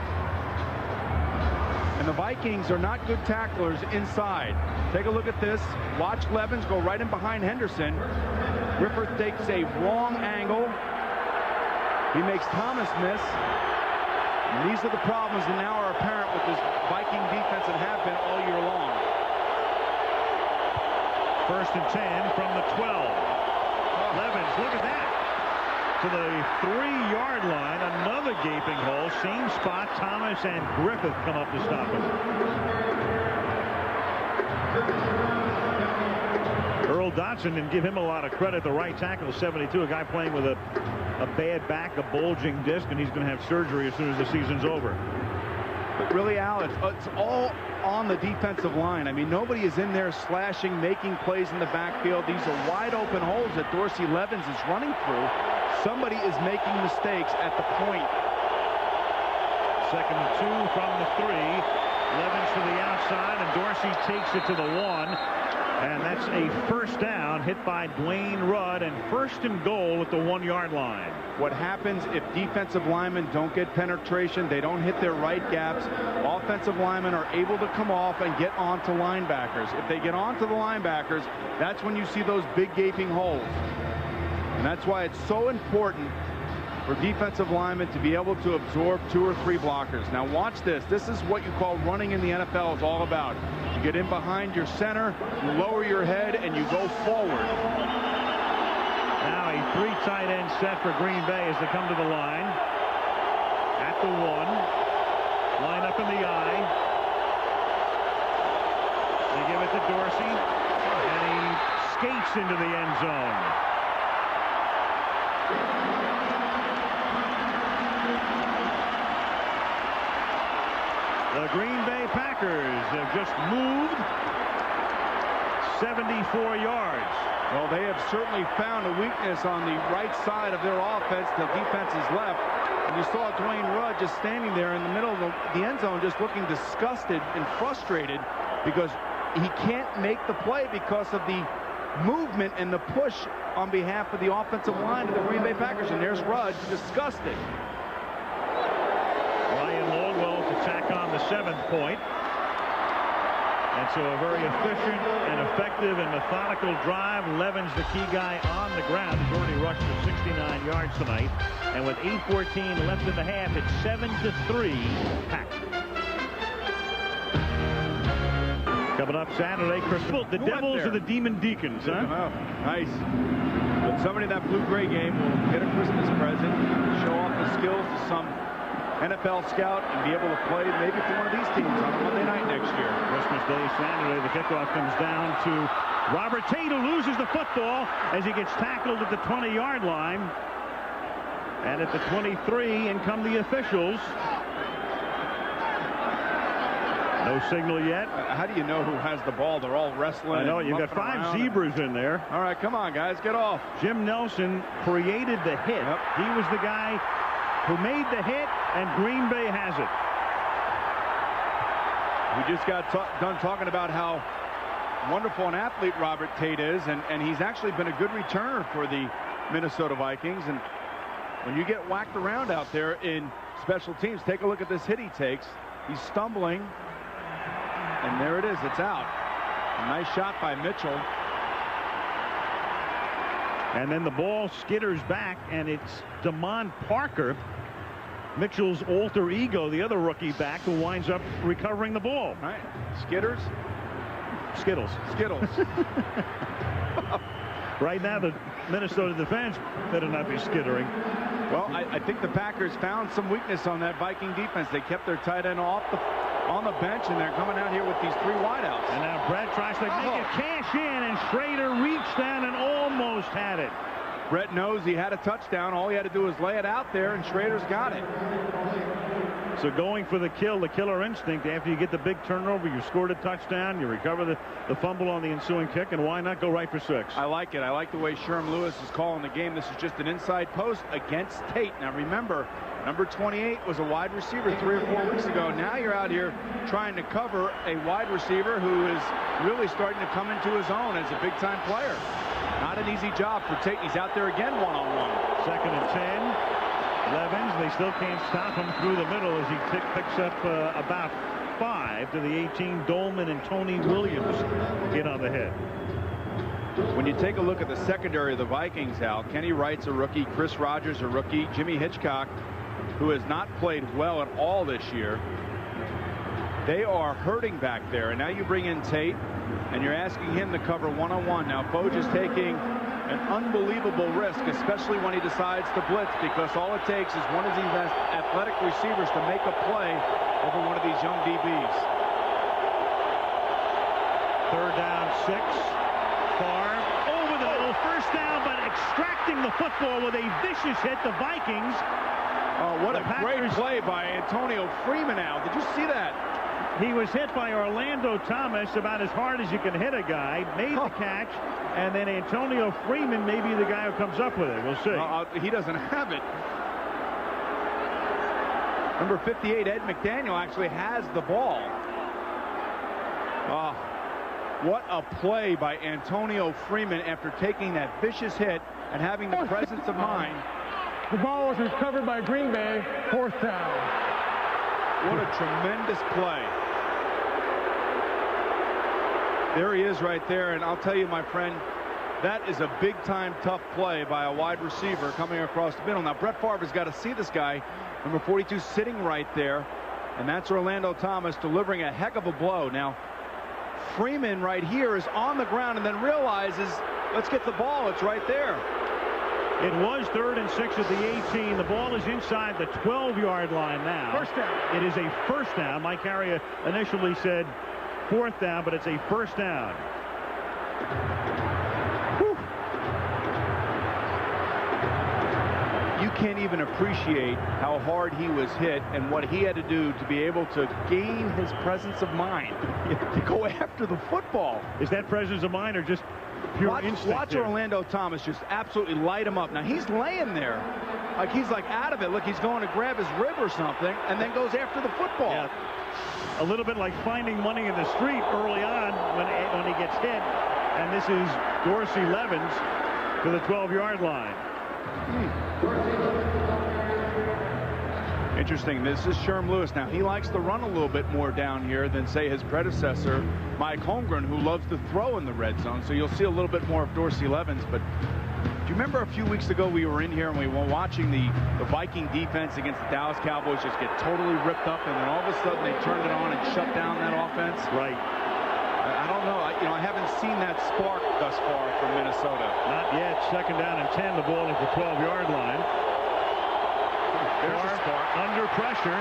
And the Vikings are not good tacklers inside. Take a look at this. Watch Levens go right in behind Henderson. Griffith takes a wrong angle. He makes Thomas miss. And these are the problems that now are apparent with this Viking defense and have been all year long. First and 10 from the 12. Levens, look at that. to the 3-yard line. Another gaping hole. Same spot. Thomas and Griffith come up to stop him. Earl Dotson didn't give him a lot of credit. The right tackle, 72, a guy playing with a bad back, a bulging disc, and he's going to have surgery as soon as the season's over. But really, Al, it's all on the defensive line. I mean, nobody is in there slashing, making plays in the backfield. These are wide open holes that Dorsey Levens is running through. Somebody is making mistakes at the point. 2nd and 2 from the 3. Levens to the outside, and Dorsey takes it to the 1. And that's a first down, hit by Dwayne Rudd, and 1st and goal at the 1-yard line. What happens if defensive linemen don't get penetration, they don't hit their right gaps, offensive linemen are able to come off and get onto linebackers. If they get onto the linebackers, that's when you see those big gaping holes. And that's why it's so important for defensive linemen to be able to absorb 2 or 3 blockers. Now watch this. This is what you call running in the NFL is all about. You get in behind your center, you lower your head, and you go forward. Now a 3 tight end set for Green Bay as they come to the line. At the 1. Line up in the eye. They give it to Dorsey, and he skates into the end zone. The Green Bay Packers have just moved 74 yards. Well, they have certainly found a weakness on the right side of their offense. The defense is left. And you saw Dwayne Rudd just standing there in the middle of the end zone just looking disgusted and frustrated because he can't make the play because of the movement and the push on behalf of the offensive line of the Green Bay Packers. And there's Rudd, disgusted. Ryan Longwell to tack on the 7th point. And so a very efficient and effective and methodical drive. Levens, the key guy on the ground. He's already rushed for 69 yards tonight. And with 8:14 left in the half, it's 7-3 Packers. Coming up Saturday, the Devils are the Demon Deacons, huh? Oh, nice. But somebody in that blue-gray game will get a Christmas present, show off the skills to some NFL scout, and be able to play maybe for one of these teams on a Monday night next year. Christmas Day, Saturday, the kickoff comes down to Robert Tate, who loses the football as he gets tackled at the 20-yard line. And at the 23, in come the officials. No signal yet. How do you know who has the ball? They're all wrestling. I know, you've got 5 zebras in there. All right, come on, guys, get off. Jim Nelson created the hit. Yep. He was the guy who made the hit, and Green Bay has it. We just got done talking about how wonderful an athlete Robert Tate is, and he's actually been a good returner for the Minnesota Vikings. And when you get whacked around out there in special teams, take a look at this hit he takes. He's stumbling, and there it is. It's out. A nice shot by Mitchell. And then the ball skitters back, and it's Damon Parker, Mitchell's alter ego, the other rookie back, who winds up recovering the ball. All right. Skitters? Skittles. Skittles. Right now, the Minnesota defense better not be skittering. Well, I think the Packers found some weakness on that Viking defense. They kept their tight end on the bench, and they're coming out here with these 3 wideouts. And now Brett tries to make it cash in, and Schrader reached down and almost had it. Brett knows he had a touchdown. All he had to do was lay it out there, and Schrader's got it. So going for the kill, the killer instinct. After you get the big turnover, you scored a touchdown, you recover the fumble on the ensuing kick, and why not go right for 6? I like it. I like the way Sherm Lewis is calling the game. This is just an inside post against Tate. Now remember, number 28 was a wide receiver 3 or 4 weeks ago. Now you're out here trying to cover a wide receiver who is really starting to come into his own as a big-time player. Not an easy job for Tate. He's out there again one-on-one. 2nd and 10. Levens, they still can't stop him through the middle as he picks up about 5 to the 18. Dolman and Tony Williams get on the head. When you take a look at the secondary of the Vikings, Al, Kenny Wright's a rookie, Chris Rogers a rookie, Jimmy Hitchcock, who has not played well at all this year. They are hurting back there, and now you bring in Tate, and you're asking him to cover one-on-one. Now Foge is taking An unbelievable risk, especially when he decides to blitz, because all it takes is one of these athletic receivers to make a play over one of these young DBs. 3rd down, 6. Favre over the middle, 1st down, but extracting the football with a vicious hit. The Vikings. Oh, what a great play by Antonio Freeman now. Did you see that? He was hit by Orlando Thomas about as hard as you can hit a guy, made the catch, and then Antonio Freeman may be the guy who comes up with it. We'll see. He doesn't have it. Number 58, Ed McDaniel, actually has the ball. What a play by Antonio Freeman after taking that vicious hit and having the presence of mind. The ball was recovered by Green Bay, 4th down. What a tremendous play. There he is right there, and I'll tell you, my friend, that is a big-time tough play by a wide receiver coming across the middle. Now, Brett Favre has got to see this guy, number 42, sitting right there, and that's Orlando Thomas delivering a heck of a blow. Now, Freeman right here is on the ground and then realizes, let's get the ball. It's right there. It was 3rd and 6 at the 18. The ball is inside the 12-yard line now. 1st down. It is a 1st down. Mike Harrier initially said 4th down, but it's a 1st down. Whew. You can't even appreciate how hard he was hit and what he had to do to be able to gain his presence of mind to go after the football. Is that presence of mind or just pure instinct? Watch Orlando Thomas just absolutely light him up. Now he's laying there like he's out of it. Look, he's going to grab his rib or something and then goes after the football. Yeah. A little bit like finding money in the street early on when he gets hit. And this is Dorsey Levens to the 12-yard line. Interesting. This is Sherm Lewis. Now, he likes to run a little bit more down here than, say, his predecessor, Mike Holmgren, who loves to throw in the red zone. So you'll see a little bit more of Dorsey Levens. But do you remember a few weeks ago we were in here and we were watching the Viking defense against the Dallas Cowboys just get totally ripped up, and then all of a sudden they turned it on and shut down that offense? Right. I don't know. I haven't seen that spark thus far from Minnesota. Not yet. 2nd down and 10. The ball at the 12-yard line. There's a spark. Under pressure.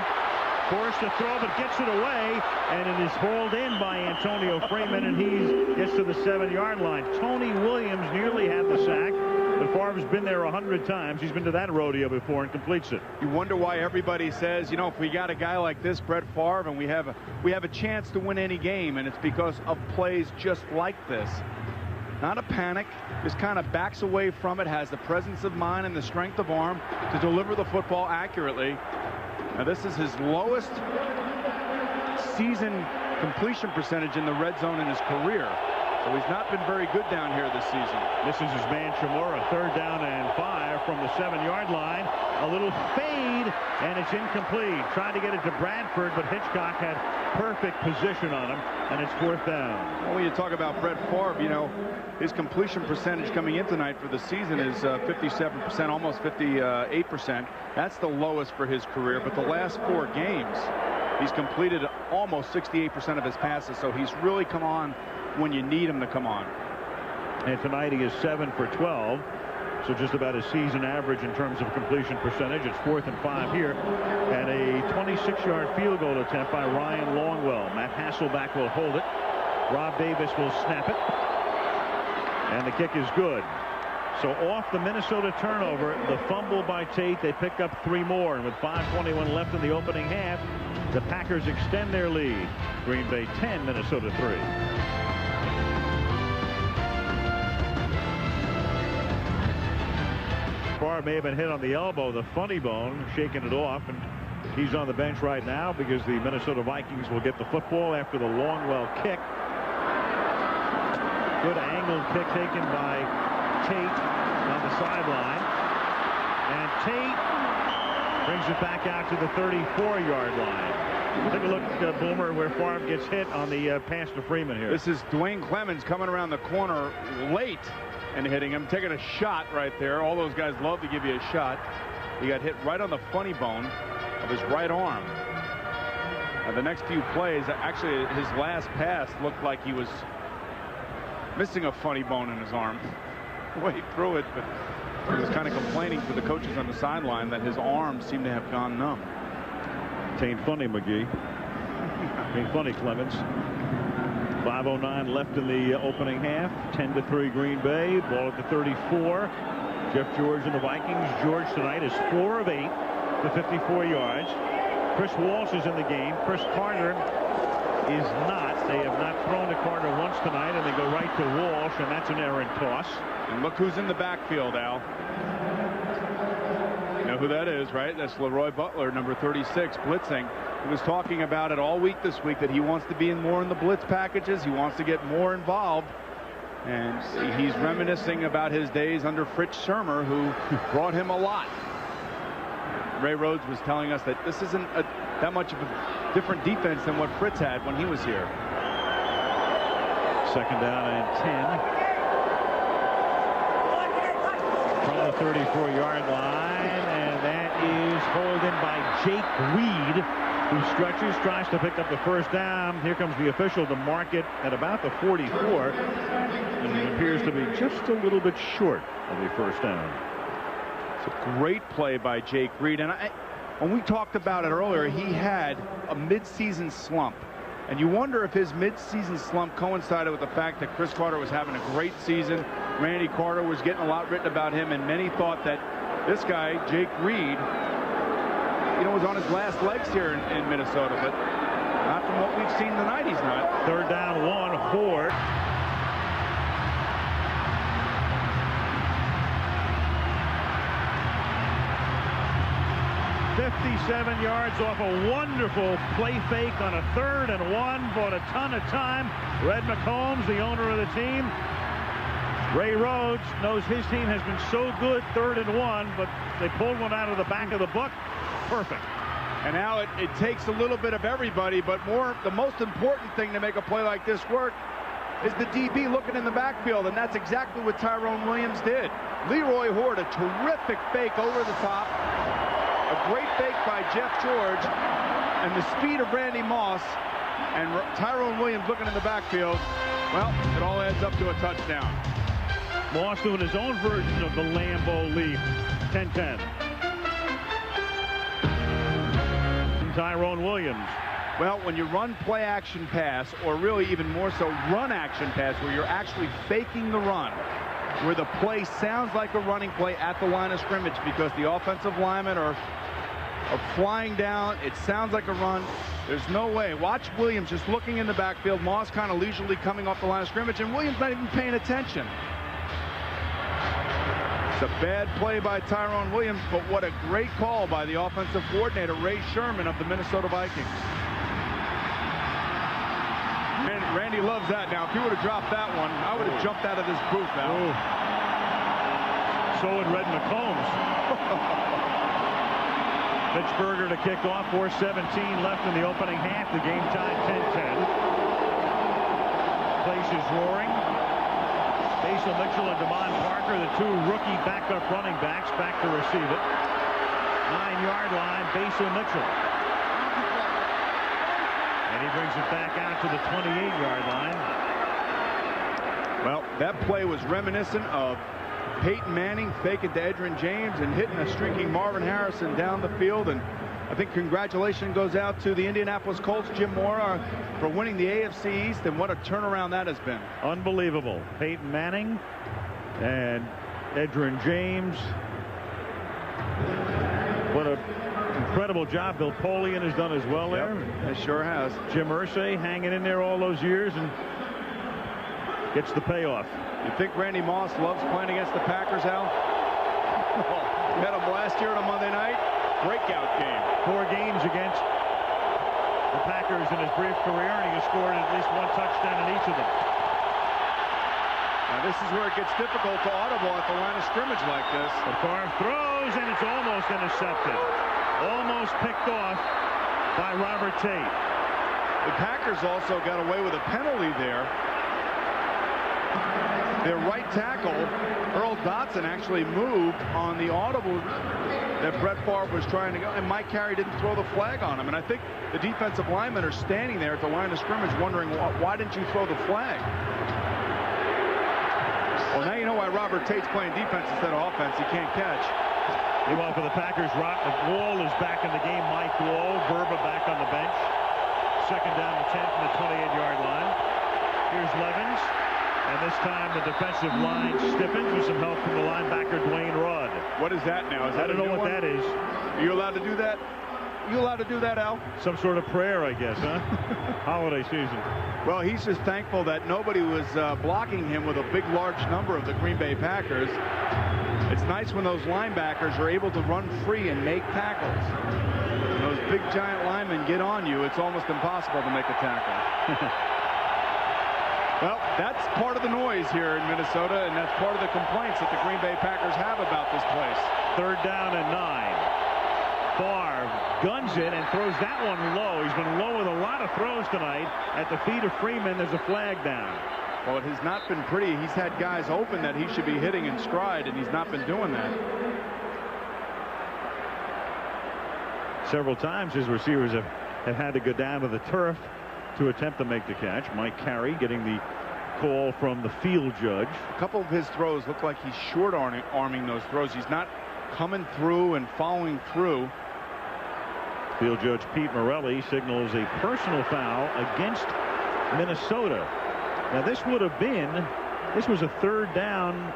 Forced to throw, but gets it away. And it is hauled in by Antonio Freeman, and he gets to the 7-yard line. Tony Williams nearly had the sack, but Favre's been there 100 times. He's been to that rodeo before and completes it. You wonder why everybody says, you know, if we got a guy like this, Brett Favre, and we have a chance to win any game, and it's because of plays just like this. Not a panic, just kind of backs away from it, has the presence of mind and the strength of arm to deliver the football accurately. Now, this is his lowest season completion percentage in the red zone in his career. So he's not been very good down here this season. This is his man Shimura. 3rd down and 5 from the 7-yard line. A little fade, and it's incomplete. Tried to get it to Bradford, but Hitchcock had perfect position on him, and it's 4th down. Well, when you talk about Brett Favre, you know, his completion percentage coming in tonight for the season is 57%, almost 58%. That's the lowest for his career, but the last 4 games, he's completed almost 68% of his passes, so he's really come on when you need him to come on. And tonight he is 7 for 12, so just about a season average in terms of completion percentage. It's 4th and 5 here, and a 26-yard field goal attempt by Ryan Longwell. Matt Hasselback will hold it. Rob Davis will snap it, and the kick is good. So off the Minnesota turnover, the fumble by Tate, they pick up 3 more, and with 5:21 left in the opening half, the Packers extend their lead. Green Bay 10, Minnesota 3. Favre may have been hit on the elbow, the funny bone, shaking it off, and he's on the bench right now because the Minnesota Vikings will get the football after the Longwell kick. Good angled kick taken by Tate on the sideline, and Tate brings it back out to the 34-yard line. Take a look, Boomer, where Favre gets hit on the pass to Freeman here. This is Dwayne Clemens coming around the corner late and hitting him, taking a shot right there. All those guys love to give you a shot. He got hit right on the funny bone of his right arm. The next few plays, actually his last pass looked like he was missing a funny bone in his arm. way through it, but he was kind of complaining to the coaches on the sideline that his arms seemed to have gone numb. Tain't funny, McGee. Ain't funny, Clemens. 5:09 left in the opening half. 10-3 Green Bay. Ball at the 34. Jeff George and the Vikings. George tonight is 4 of 8 for 54 yards. Chris Walsh is in the game. Chris Carter is not. They have not thrown to Carter once tonight, and they go right to Walsh, and that's an errant toss. And look who's in the backfield, Al. You know who that is, right? That's Leroy Butler, number 36, blitzing. He was talking about it all week this week, that he wants to be more in the blitz packages. He wants to get more involved. And he's reminiscing about his days under Fritz Schirmer, who brought him a lot. Ray Rhodes was telling us that this isn't that much of a different defense than what Fritz had when he was here. Second down and 10. From the 34-yard line, and that is hauled in by Jake Reed, who stretches, tries to pick up the first down. Here comes the official to mark it at about the 44, and it appears to be just a little bit short of the first down. It's a great play by Jake Reed, and when we talked about it earlier, he had a midseason slump, and you wonder if his midseason slump coincided with the fact that Chris Carter was having a great season. Randy Carter was getting a lot written about him, and many thought that this guy, Jake Reed, was on his last legs here in Minnesota, but not from what we've seen tonight. He's not. Third down, 1. Horde. "57 yards off a wonderful play fake on a 3rd and 1. Bought a ton of time. Red McCombs, the owner of the team. Ray Rhodes knows his team has been so good 3rd and 1, but they pulled one out of the back of the book. Perfect. And now it takes a little bit of everybody, but the most important thing to make a play like this work is the DB looking in the backfield, and that's exactly what Tyrone Williams did. Leroy Horde, a terrific fake over the top. A great fake by Jeff George, and the speed of Randy Moss and Tyrone Williams looking in the backfield. Well, it all adds up to a touchdown. Moss doing his own version of the Lambeau leap. 10-10. Tyrone Williams. Well, when you run play action pass, or really even more so run action pass, where you're actually faking the run, where the play sounds like a running play at the line of scrimmage because the offensive linemen are flying down, it sounds like a run. There's no way. Watch Williams just looking in the backfield. Moss kind of leisurely coming off the line of scrimmage, and Williams not even paying attention. It's a bad play by Tyrone Williams, but what a great call by the offensive coordinator, Ray Sherman of the Minnesota Vikings. And Randy loves that. Now, if he would have dropped that one, I would have jumped out of this booth now. So would Red McCombs. Pittsburgher to kick off. 4:17 left in the opening half. The game tied 10-10. Place is roaring. Basil Mitchell and Damon Parker, the 2 rookie backup running backs, back to receive it. 9-yard line, Basil Mitchell. And he brings it back out to the 28-yard line. Well, that play was reminiscent of Peyton Manning faking to Edgerrin James and hitting a streaking Marvin Harrison down the field. And I think congratulations goes out to the Indianapolis Colts, Jim Mora, for winning the AFC East, and what a turnaround that has been. Unbelievable. Peyton Manning and Edgerrin James. What an incredible job Bill Polian has done as well there. It sure has. Jim Irsay hanging in there all those years and gets the payoff. You think Randy Moss loves playing against the Packers, Al? We had him last year on a Monday night. Breakout game. 4 games against the Packers in his brief career, and he has scored at least 1 touchdown in each of them. Now this is where it gets difficult to audible at the line of scrimmage like this. But Favre throws, and it's almost intercepted. Almost picked off by Robert Tate. The Packers also got away with a penalty there. Their right tackle, Earl Dotson, actually moved on the audible that Brett Favre was trying to go, and Mike Carey didn't throw the flag on him. And I think the defensive linemen are standing there at the line of scrimmage wondering, why didn't you throw the flag? Well, now you know why Robert Tate's playing defense instead of offense. He can't catch. Meanwhile, for the Packers, Wall is back in the game. Mike Wall, Verba back on the bench. Second down and 10 from the 28-yard line. Here's Levens. And this time the defensive line stiffens with some help from the linebacker, Dwayne Rudd. What is that now? Is that I don't know what that is. Are you allowed to do that? You allowed to do that, Al? Some sort of prayer, I guess, huh? Holiday season. Well, he's just thankful that nobody was blocking him with a big, large number of the Green Bay Packers. It's nice when those linebackers are able to run free and make tackles. When those big, giant linemen get on you, it's almost impossible to make a tackle. Well, that's part of the noise here in Minnesota, and that's part of the complaints that the Green Bay Packers have about this place. Third down and 9. Favre guns it and throws that one low. He's been low with a lot of throws tonight. At the feet of Freeman, there's a flag down. Well, it has not been pretty. He's had guys open that he should be hitting in stride, and he's not been doing that. Several times his receivers have had to go down to the turf to attempt to make the catch. Mike Carey getting the call from the field judge. A couple of his throws look like he's short-arming those throws. He's not coming through and following through. Field judge Pete Morelli signals a personal foul against Minnesota. Now this was a third down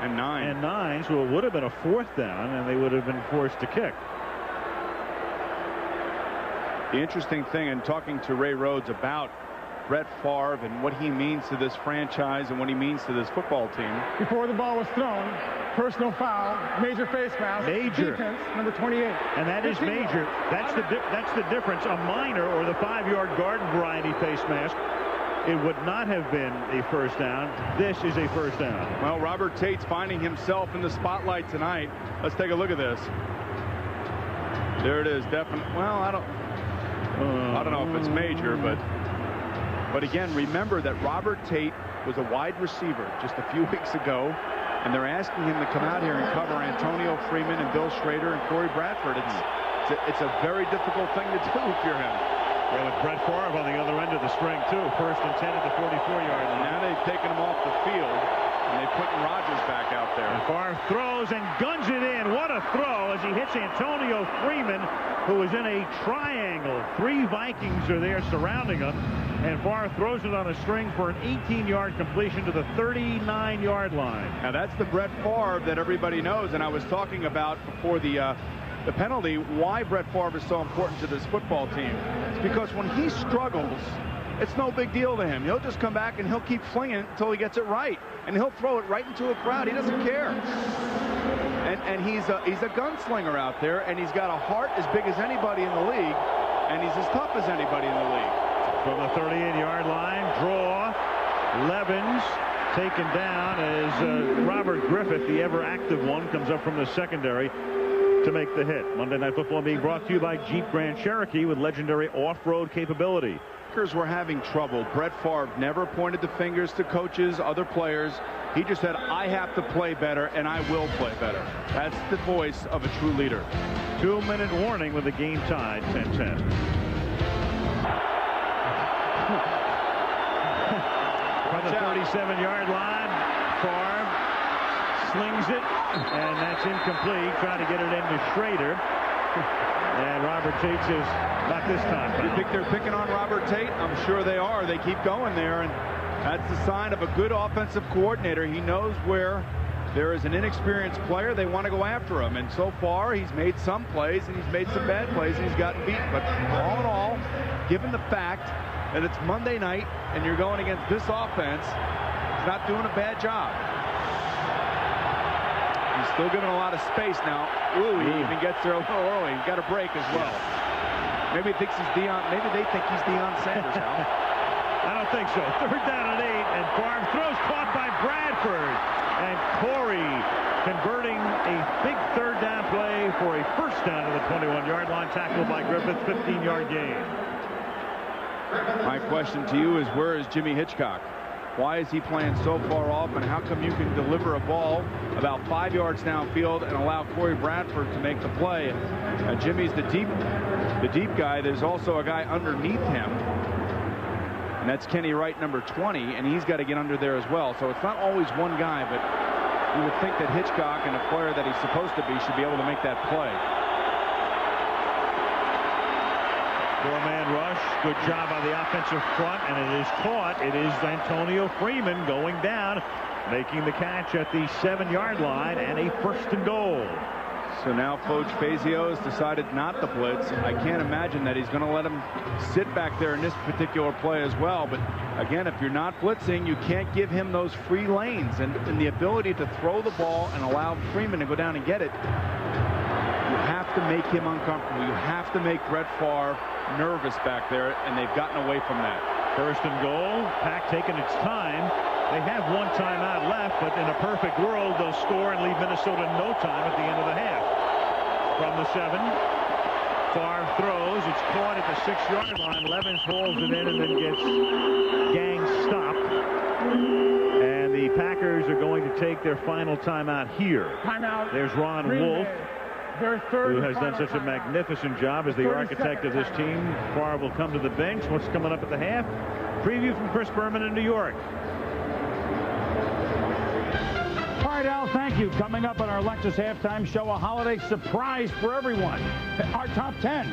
and 9, so it would have been a fourth down, and they would have been forced to kick. The interesting thing in talking to Ray Rhodes about Brett Favre and what he means to this franchise and what he means to this football team. Before the ball was thrown, personal foul, major face mask, major. defense, number 28. And that is major. That's the difference. A minor or the 5-yard garden variety face mask, it would not have been a first down. This is a first down. Well, Robert Tate's finding himself in the spotlight tonight. Let's take a look at this. There it is. Definitely. Well, I don't know if it's major, but again, remember that Robert Tate was a wide receiver just a few weeks ago, and they're asking him to come out here and cover Antonio Freeman and Bill Schrader and Corey Bradford. It's a very difficult thing to do if you're him. Yeah, with Brett Favre on the other end of the string too. First and 10 at the 44-yard line. Now they've taken him off the field, and they're putting Rodgers back out there. And Favre throws and guns it in. What a throw as he hits Antonio Freeman, who is in a triangle. 3 Vikings are there surrounding him, and Favre throws it on a string for an 18-yard completion to the 39-yard line. Now that's the Brett Favre that everybody knows, and I was talking about before the penalty, why Brett Favre is so important to this football team. It's because when he struggles, it's no big deal to him. He'll just come back and he'll keep flinging it until he gets it right, and he'll throw it right into a crowd. He doesn't care. And he's a gunslinger out there, and he's got a heart as big as anybody in the league, and he's as tough as anybody in the league. From the 38-yard line, draw. Levens taken down as Robert Griffith, the ever-active one, comes up from the secondary to make the hit. Monday Night Football being brought to you by Jeep Grand Cherokee with legendary off-road capability. Packers were having trouble. Brett Favre never pointed the fingers to coaches, other players. He just said, I have to play better, and I will play better. That's the voice of a true leader. 2-minute warning with the game tied 10-10. From the 37-yard line, Favre slings it, and that's incomplete. Trying to get it into Schrader. And Robert Tate says, not this time. You think they're picking on Robert Tate? I'm sure they are. They keep going there, and that's the sign of a good offensive coordinator. He knows where there is an inexperienced player. They want to go after him, and so far he's made some plays, and he's made some bad plays, and he's gotten beaten. But all in all, given the fact that it's Monday night and you're going against this offense, he's not doing a bad job. He's still giving a lot of space now. Ooh, he even gets there a little early. He's got a break as well. Maybe he thinks he's Deion. Maybe they think he's Deion Sanders now. I don't think so. Third down and 8, and Favre throws, caught by Bradford. And Corey converting a big third down play for a first down to the 21-yard line, tackled by Griffith, 15-yard gain. My question to you is, where is Jimmy Hitchcock? Why is he playing so far off, and how come you can deliver a ball about 5 yards downfield and allow Corey Bradford to make the play? Jimmy's the deep guy. There's also a guy underneath him. And that's Kenny Wright, number 20, and he's got to get under there as well. So it's not always one guy, but you would think that Hitchcock, and a player that he's supposed to be, should be able to make that play. Four-man rush. Good job on the offensive front, and it is caught. It is Antonio Freeman going down, making the catch at the 7-yard line, and a 1st and goal. So now Coach Fazio has decided not to blitz. I can't imagine that he's going to let him sit back there in this particular play as well. But again, if you're not blitzing, you can't give him those free lanes and the ability to throw the ball and allow Freeman to go down and get it. You have to make him uncomfortable. You have to make Brett Favre nervous back there, and they've gotten away from that. 1st and goal. Pack taking its time. They have one timeout left, but in a perfect world, they'll score and leave Minnesota no time at the end of the half. From the 7, Favre throws. It's caught at the 6-yard line. Levens hauls it in and then gets gang stopped. And the Packers are going to take their final timeout here. Timeout. There's Ron Wolf, who has done such a magnificent job as the architect of this team. Favre will come to the bench. What's coming up at the half? Preview from Chris Berman in New York. All right, Al, thank you. Coming up on our Lexus halftime show, a holiday surprise for everyone. Our top 10,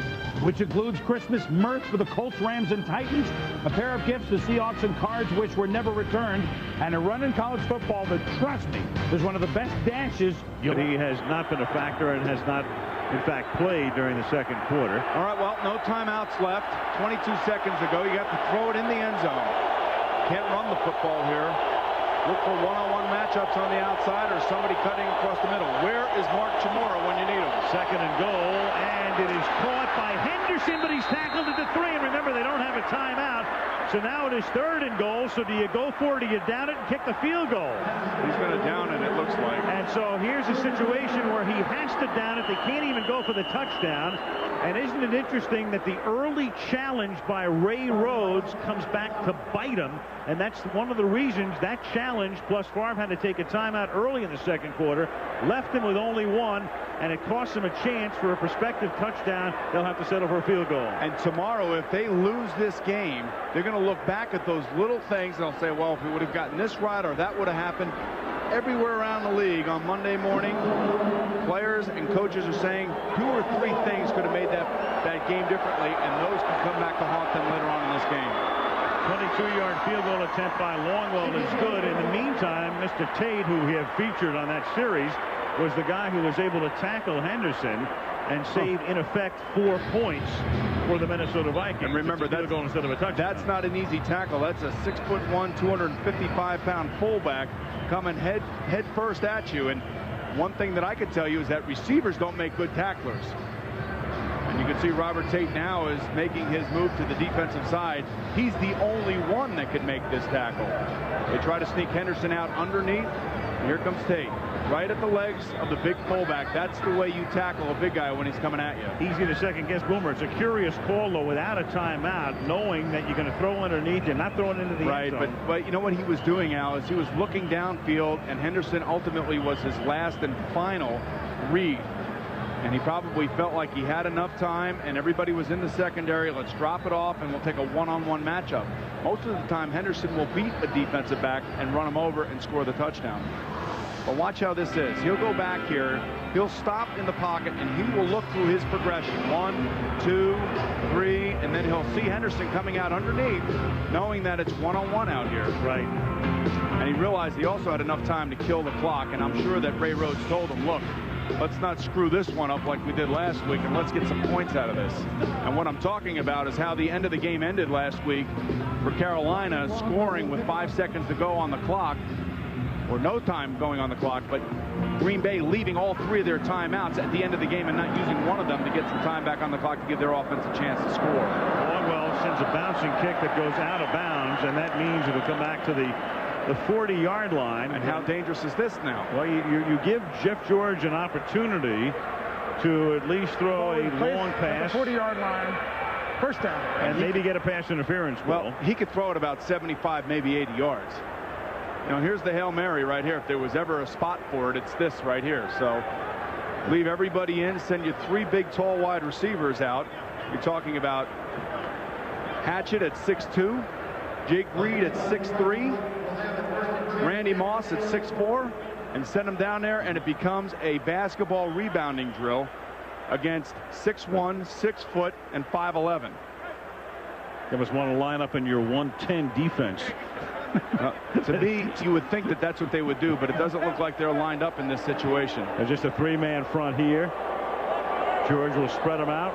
which includes Christmas mirth for the Colts, Rams, and Titans, a pair of gifts the Seahawks and Cards which were never returned, and a run in college football that, trust me, is one of the best dashes. But he has not been a factor and has not, in fact, played during the 2nd quarter. All right, well, no timeouts left. 22 seconds to go. You got to throw it in the end zone. Can't run the football here. Look for one-on-one matchups on the outside or somebody cutting across the middle. Where is Mark Chmura when you need him? 2nd and goal, and it is caught by Henderson, but he's tackled at the 3. And remember, they don't have a timeout. So now it is 3rd and goal. So do you go for it? Do you down it and kick the field goal? He's going to down it, it looks like. And so here's a situation where he has to down it. They can't even go for the touchdown. And isn't it interesting that the early challenge by Ray Rhodes comes back to bite him? And that's one of the reasons that challenge, plus Favre had to take a timeout early in the 2nd quarter, left him with only 1, and it cost him a chance for a prospective touchdown. They'll have to settle for a field goal. And tomorrow, if they lose this game, they're going to look back at those little things and they'll say, well, if we would have gotten this right or that would have happened. Everywhere around the league on Monday morning, players and coaches are saying 2 or 3 things could have made that game differently, and those can come back to haunt them later on in this game. 22-yard field goal attempt by Longwell is good. In the meantime, Mr. Tate, who we have featured on that series, was the guy who was able to tackle Henderson and save, in effect, 4 points for the Minnesota Vikings. And remember, that's goal instead of a touchdown. That's not an easy tackle. That's a 6'1", 255-pound fullback coming head first at you. And one thing that I could tell you is that receivers don't make good tacklers. And you can see Robert Tate now is making his move to the defensive side. He's the only one that can make this tackle. They try to sneak Henderson out underneath. And here comes Tate. Right at the legs of the big fullback. That's the way you tackle a big guy when he's coming at you. Easy to second-guess Boomer. It's a curious call, though, without a timeout, knowing that you're going to throw underneath and not throwing into the end zone. Right, but you know what he was doing, Al, is he was looking downfield, and Henderson ultimately was his last and final read. And he probably felt like he had enough time, and everybody was in the secondary. Let's drop it off, and we'll take a one-on-one matchup. Most of the time, Henderson will beat a defensive back and run him over and score the touchdown. But watch how this is. He'll go back here. He'll stop in the pocket, and he will look through his progression. 1, 2, 3, and then he'll see Henderson coming out underneath, knowing that it's one-on-one out here. Right. And he realized he also had enough time to kill the clock, and I'm sure that Ray Rhodes told him, look, let's not screw this one up like we did last week, and let's get some points out of this. And what I'm talking about is how the end of the game ended last week for Carolina, scoring with 5 seconds to go on the clock, or no time going on the clock, but Green Bay leaving all 3 of their timeouts at the end of the game and not using one of them to get some time back on the clock to give their offense a chance to score. Longwell sends a bouncing kick that goes out of bounds, and that means it'll come back to the 40-yard line. And how dangerous is this now? Well, you give Jeff George an opportunity to at least throw a long pass. 40-yard line, 1st down. And maybe get a pass interference. Well, he could throw it about 75, maybe 80 yards. You know, here's the Hail Mary right here. If there was ever a spot for it, it's this right here. So leave everybody in, send you 3 big, tall, wide receivers out. You're talking about Hatchett at 6'2", Jake Reed at 6'3", Randy Moss at 6'4", and send them down there, and it becomes a basketball rebounding drill against 6'1", 6 foot, and 5'11". You must want to line up in your 110 defense. To me, you would think that that's what they would do, but it doesn't look like they're lined up in this situation. There's just a 3-man front here. George will spread them out.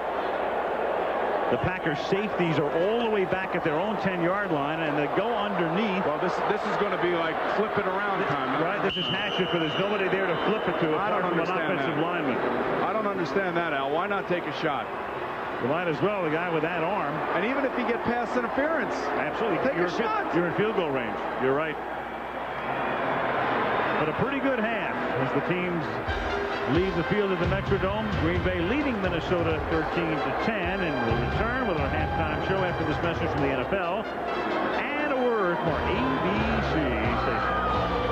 The Packers safeties are all the way back at their own 10-yard line, and they go underneath. Well, this is going to be like flip it around time. Right, this is Hatchet, but there's nobody there to flip it to apart from an offensive lineman. I don't understand that, Al. Why not take a shot? You might as well, the guy with that arm. And even if you get pass interference. Absolutely. Take a shot. You're in field goal range. You're right. But a pretty good half as the teams leave the field at the Metrodome. Green Bay leading Minnesota 13-10, and we'll return with our halftime show after this message from the NFL and a word for ABC Station.